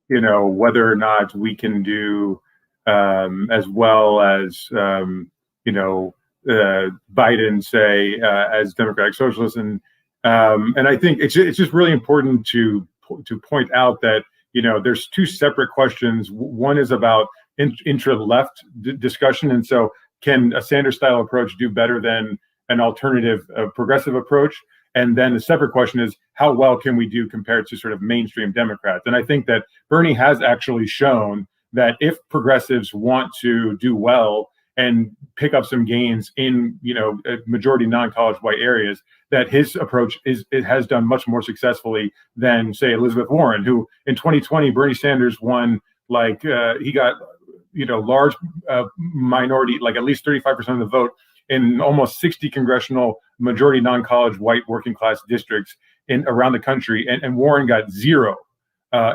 whether or not we can do as well as Biden, say, as Democratic Socialists, and I think it's just really important to point out that there's two separate questions. One is about intra-left discussion, and so can a Sanders-style approach do better than an alternative progressive approach? And then the separate question is, how well can we do compared to sort of mainstream Democrats? And I think that Bernie has actually shown that if progressives want to do well and pick up some gains in majority non-college white areas, that his approach has done much more successfully than, say, Elizabeth Warren, who in 2020 Bernie Sanders won, he got large minority, like at least 35% of the vote in almost 60 congressional majority non-college white working class districts around the country, and Warren got zero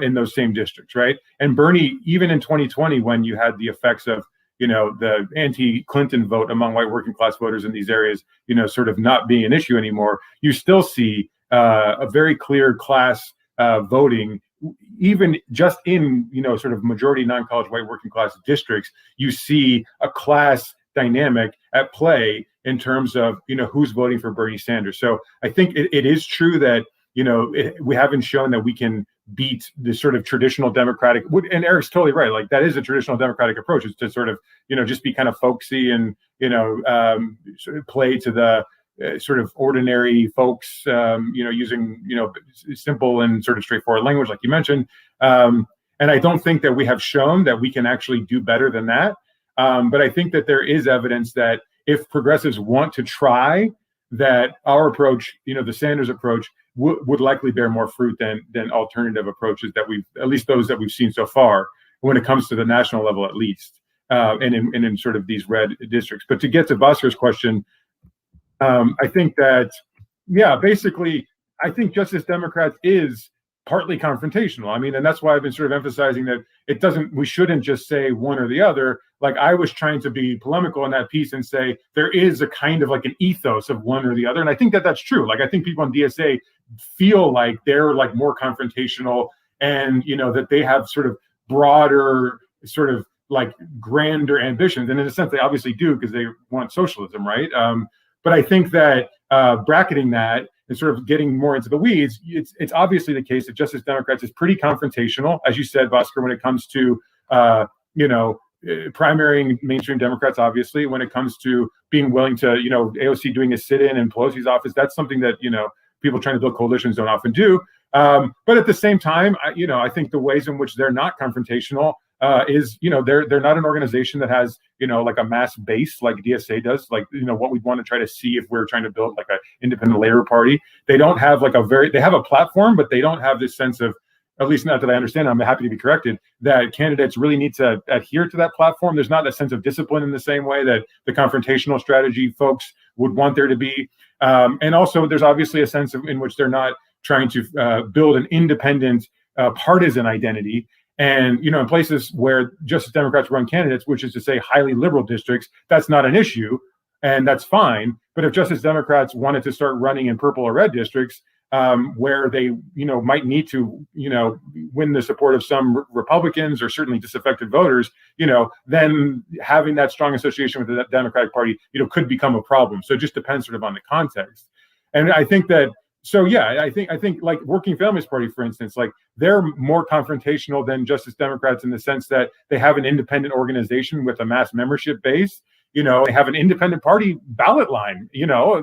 in those same districts, right? And Bernie, even in 2020, when you had the effects of the anti-Clinton vote among white working class voters in these areas, sort of not being an issue anymore, you still see a very clear class voting. Even just in sort of majority non-college white working class districts, you see a class dynamic at play in terms of who's voting for Bernie Sanders. So I think it is true that we haven't shown that we can beat the sort of traditional Democratic, and Eric's totally right. Like that is a traditional Democratic approach, is to sort of, just be kind of folksy and, sort of play to the sort of ordinary folks, using, simple and sort of straightforward language, like you mentioned. And I don't think that we have shown that we can actually do better than that. But I think that there is evidence that if progressives want to try, that our approach, the Sanders approach, would likely bear more fruit than alternative approaches that at least those that we've seen so far, when it comes to the national level, at least, and in sort of these red districts. But to get to Bhaskar's question, I think that, basically, I think Justice Democrats is partly confrontational. I mean, and that's why I've been sort of emphasizing that we shouldn't just say one or the other. Like I was trying to be polemical in that piece and say there is a kind of like an ethos of one or the other. And I think that that's true. Like I think people on DSA feel like they're like more confrontational and, that they have sort of broader sort of like grander ambitions. And in a sense, they obviously do because they want socialism, right? But I think that bracketing that and sort of getting more into the weeds, it's obviously the case that Justice Democrats is pretty confrontational, as you said, Bhaskar, when it comes to, primarying mainstream Democrats, obviously, when it comes to being willing to, AOC doing a sit-in in Pelosi's office, that's something that, people trying to build coalitions don't often do. But at the same time, I think the ways in which they're not confrontational is, they're not an organization that has, like a mass base like DSA does, like, what we'd want to try to see if we're trying to build like an independent Labor Party. They don't have like they have a platform, but they don't have this sense of, at least not that I understand, I'm happy to be corrected, that candidates really need to adhere to that platform. There's not a sense of discipline in the same way that the confrontational strategy folks would want there to be. And also there's obviously a sense in which they're not trying to build an independent partisan identity. And, in places where Justice Democrats run candidates, which is to say highly liberal districts, that's not an issue and that's fine. But if Justice Democrats wanted to start running in purple or red districts, where they, might need to, win the support of some Republicans or certainly disaffected voters, then having that strong association with the Democratic Party, could become a problem. So it just depends sort of on the context. And I think that, I think like Working Families Party, for instance, like they're more confrontational than Justice Democrats in the sense that they have an independent organization with a mass membership base. They have an independent party ballot line,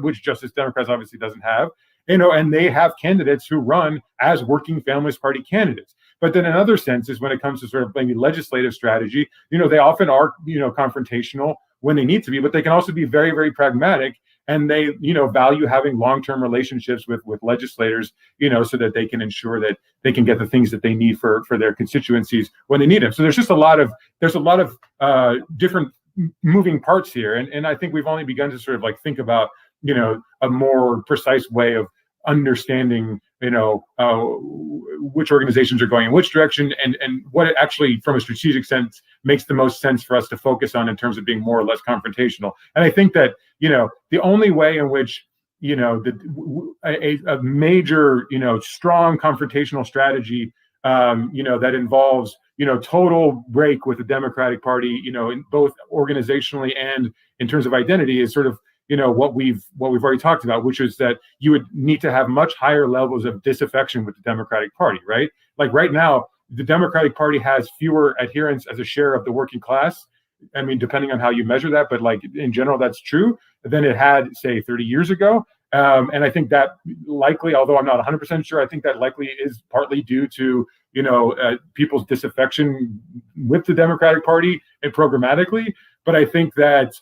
which Justice Democrats obviously doesn't have. And they have candidates who run as Working Families Party candidates. But then in other senses, when it comes to sort of maybe legislative strategy, they often are, confrontational when they need to be, but they can also be very, very pragmatic. And they, value having long-term relationships with legislators, so that they can ensure that they can get the things that they need for their constituencies when they need them. So there's just a lot of different moving parts here. And I think we've only begun to sort of like think about, a more precise way of understanding, which organizations are going in which direction and what it actually, from a strategic sense, makes the most sense for us to focus on in terms of being more or less confrontational. And I think that, the only way in which, a major, strong confrontational strategy, that involves, total break with the Democratic Party, in both organizationally and in terms of identity is sort of, what we've already talked about, which is that you would need to have much higher levels of disaffection with the Democratic Party, right? Like right now, the Democratic Party has fewer adherents as a share of the working class. I mean, depending on how you measure that, but like in general, that's true, than it had, say, 30 years ago. And I think that likely, although I'm not 100% sure, I think that likely is partly due to, people's disaffection with the Democratic Party and programmatically. But I think that,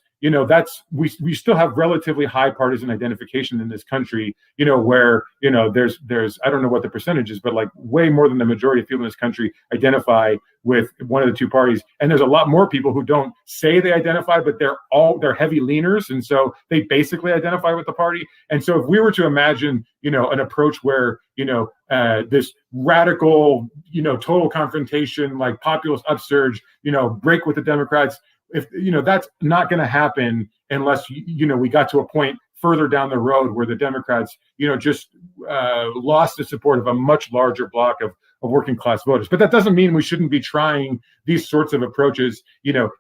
we still have relatively high partisan identification in this country, where, there's, I don't know what the percentage is, but like way more than the majority of people in this country identify with one of the two parties. And there's a lot more people who don't say they identify, but they're heavy leaners. And so they basically identify with the party. And so if we were to imagine, an approach where, this radical, total confrontation, like populist upsurge, break with the Democrats, if that's not going to happen unless we got to a point further down the road where the Democrats just lost the support of a much larger block of working class voters. But that doesn't mean we shouldn't be trying these sorts of approaches,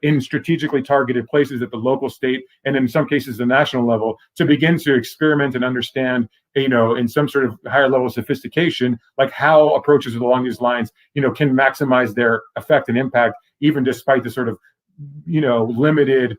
in strategically targeted places at the local, state, and in some cases the national level, to begin to experiment and understand, in some sort of higher level of sophistication, like how approaches along these lines, can maximize their effect and impact, even despite the sort of, limited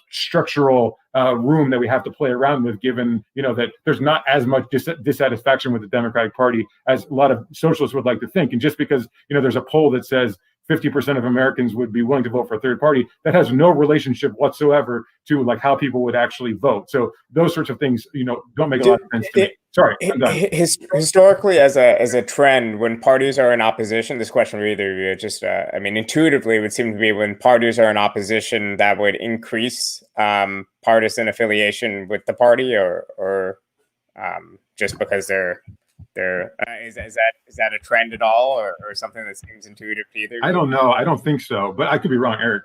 structural room that we have to play around with, given, that there's not as much dissatisfaction with the Democratic Party as a lot of socialists would like to think. And just because, there's a poll that says 50% of Americans would be willing to vote for a third party, that has no relationship whatsoever to like how people would actually vote. So those sorts of things, don't make a lot of sense to me. Sorry, I'm done. Historically, as a trend, when parties are in opposition, this question for either of you, just intuitively, it would seem to be when parties are in opposition, that would increase partisan affiliation with the party, or just because they're is that a trend at all, or something that seems intuitive to either? I don't know. I don't think so, but I could be wrong, Eric.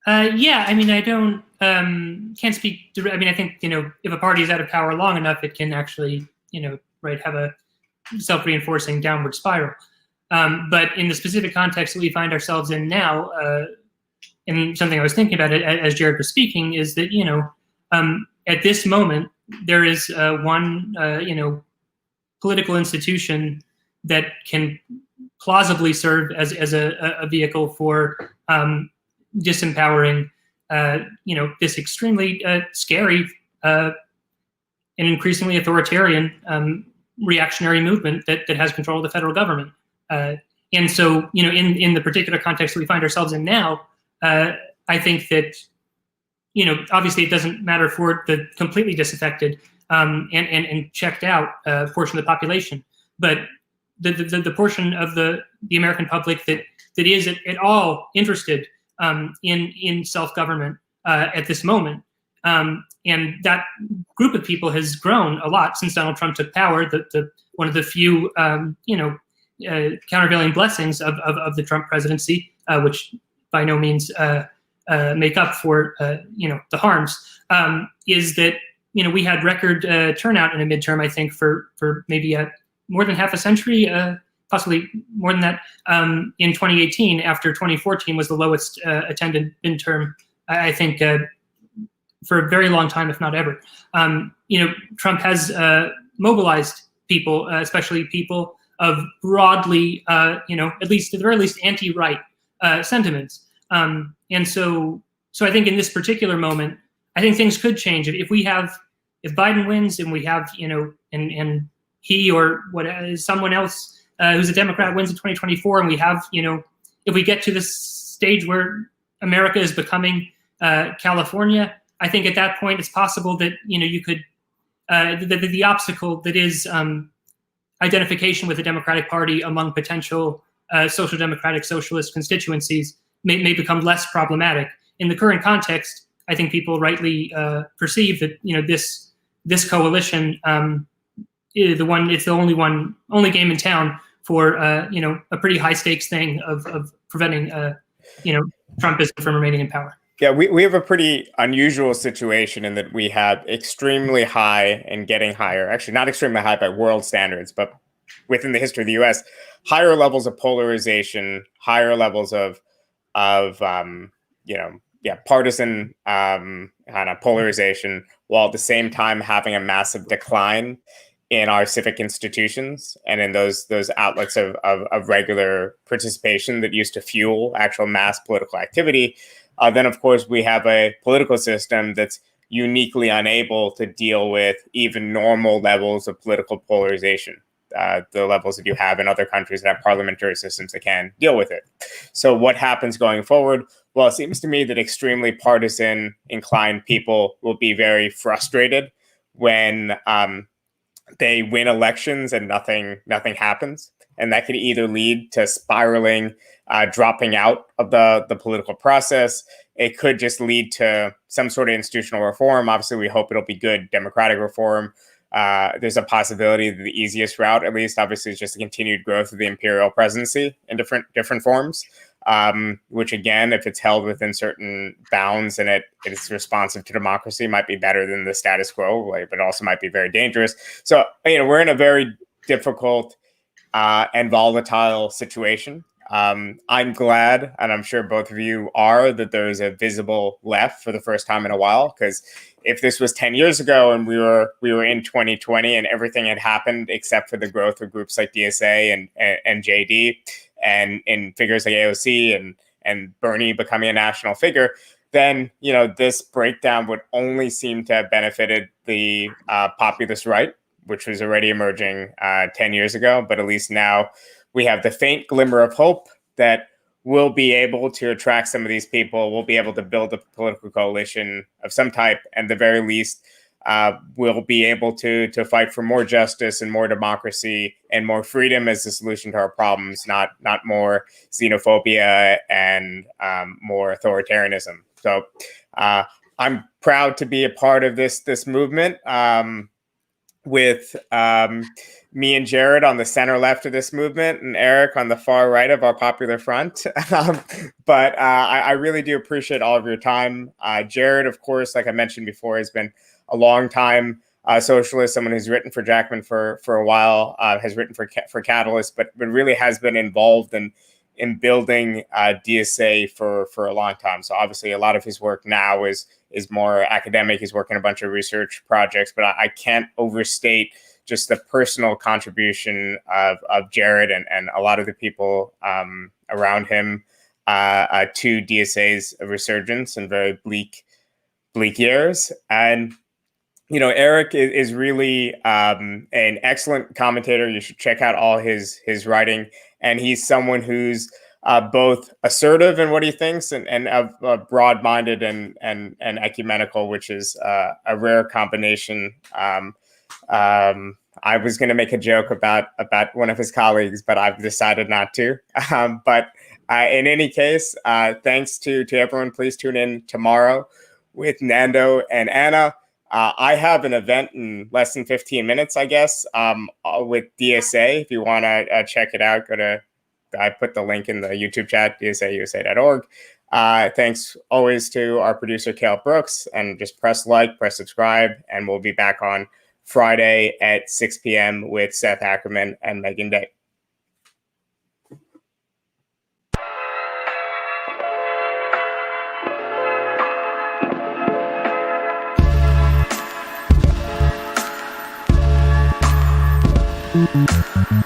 Yeah, I don't can't speak. I think if a party is out of power long enough, it can actually have a self-reinforcing downward spiral. But in the specific context that we find ourselves in now, and something I was thinking about it as Jared was speaking is that at this moment there is one political institution that can plausibly serve as a vehicle for disempowering this extremely scary and increasingly authoritarian reactionary movement that has control of the federal government. And so, in the particular context that we find ourselves in now, I think that, obviously it doesn't matter for the completely disaffected and checked out portion of the population, but the portion of the American public that is at all interested in self-government at this moment. And that group of people has grown a lot since Donald Trump took power. One of the few, countervailing blessings of the Trump presidency, which by no means make up for, the harms, is that, we had record turnout in a midterm, I think, for maybe more than half a century, possibly more than that, in 2018, after 2014 was the lowest attended midterm, I think, for a very long time, if not ever. Trump has mobilized people, especially people of broadly, at the very least, anti-right sentiments. And so I think in this particular moment, I think things could change. If Biden wins and we have, and he or someone else who's a Democrat wins in 2024, and we have, if we get to this stage where America is becoming California, I think at that point it's possible that, you could, the obstacle that is identification with the Democratic Party among potential social democratic socialist constituencies may become less problematic. In the current context, I think people rightly perceive that, this coalition is the only game in town for a pretty high stakes thing of preventing Trumpism from remaining in power. Yeah, we have a pretty unusual situation in that we have extremely high and getting higher, actually not extremely high by world standards, but within the history of the U.S., higher levels of polarization, higher levels of partisan kind of polarization, while at the same time having a massive decline in our civic institutions and in those outlets of regular participation that used to fuel actual mass political activity. Then, of course, we have a political system that's uniquely unable to deal with even normal levels of political polarization, the levels that you have in other countries that have parliamentary systems that can deal with it. So what happens going forward? Well, it seems to me that extremely partisan inclined people will be very frustrated when they win elections and nothing happens. And that could either lead to spiraling, dropping out of the political process. It could just lead to some sort of institutional reform. Obviously, we hope it'll be good democratic reform. There's a possibility that the easiest route, at least, obviously, is just the continued growth of the imperial presidency in different forms. which again, if it's held within certain bounds and it's responsive to democracy, might be better than the status quo, but also might be very dangerous. So, we're in a very difficult and volatile situation. I'm glad, and I'm sure both of you are, that there's a visible left for the first time in a while. Because if this was 10 years ago and we were in 2020 and everything had happened except for the growth of groups like DSA and JD and in figures like AOC and Bernie becoming a national figure, then this breakdown would only seem to have benefited the populist right, which was already emerging 10 years ago. But at least now we have the faint glimmer of hope that we'll be able to attract some of these people. We'll be able to build a political coalition of some type, and at the very least, we'll be able to fight for more justice and more democracy and more freedom as the solution to our problems, not more xenophobia and more authoritarianism. So I'm proud to be a part of this movement. With me and Jared on the center left of this movement and Eric on the far right of our popular front. But I really do appreciate all of your time. Jared, of course, like I mentioned before, has been a long time socialist, someone who's written for Jacobin for a while, has written for Catalyst, but really has been involved in building DSA for a long time. So obviously a lot of his work now is more academic. He's working a bunch of research projects, but I can't overstate just the personal contribution of Jared and a lot of the people around him to DSA's resurgence in very bleak years. And Eric is really an excellent commentator. You should check out all his writing. And he's someone who's both assertive in what he thinks and broad-minded and ecumenical, which is a rare combination. I was going to make a joke about one of his colleagues, but I've decided not to. But in any case, thanks to everyone. Please tune in tomorrow with Nando and Anna. I have an event in less than 15 minutes, I guess, with DSA. If you want to check it out, I put the link in the YouTube chat, dsausa.org. Thanks always to our producer, Cale Brooks, and just press like, press subscribe, and we'll be back on Friday at 6 p.m. with Seth Ackerman and Megan Day. Thank you.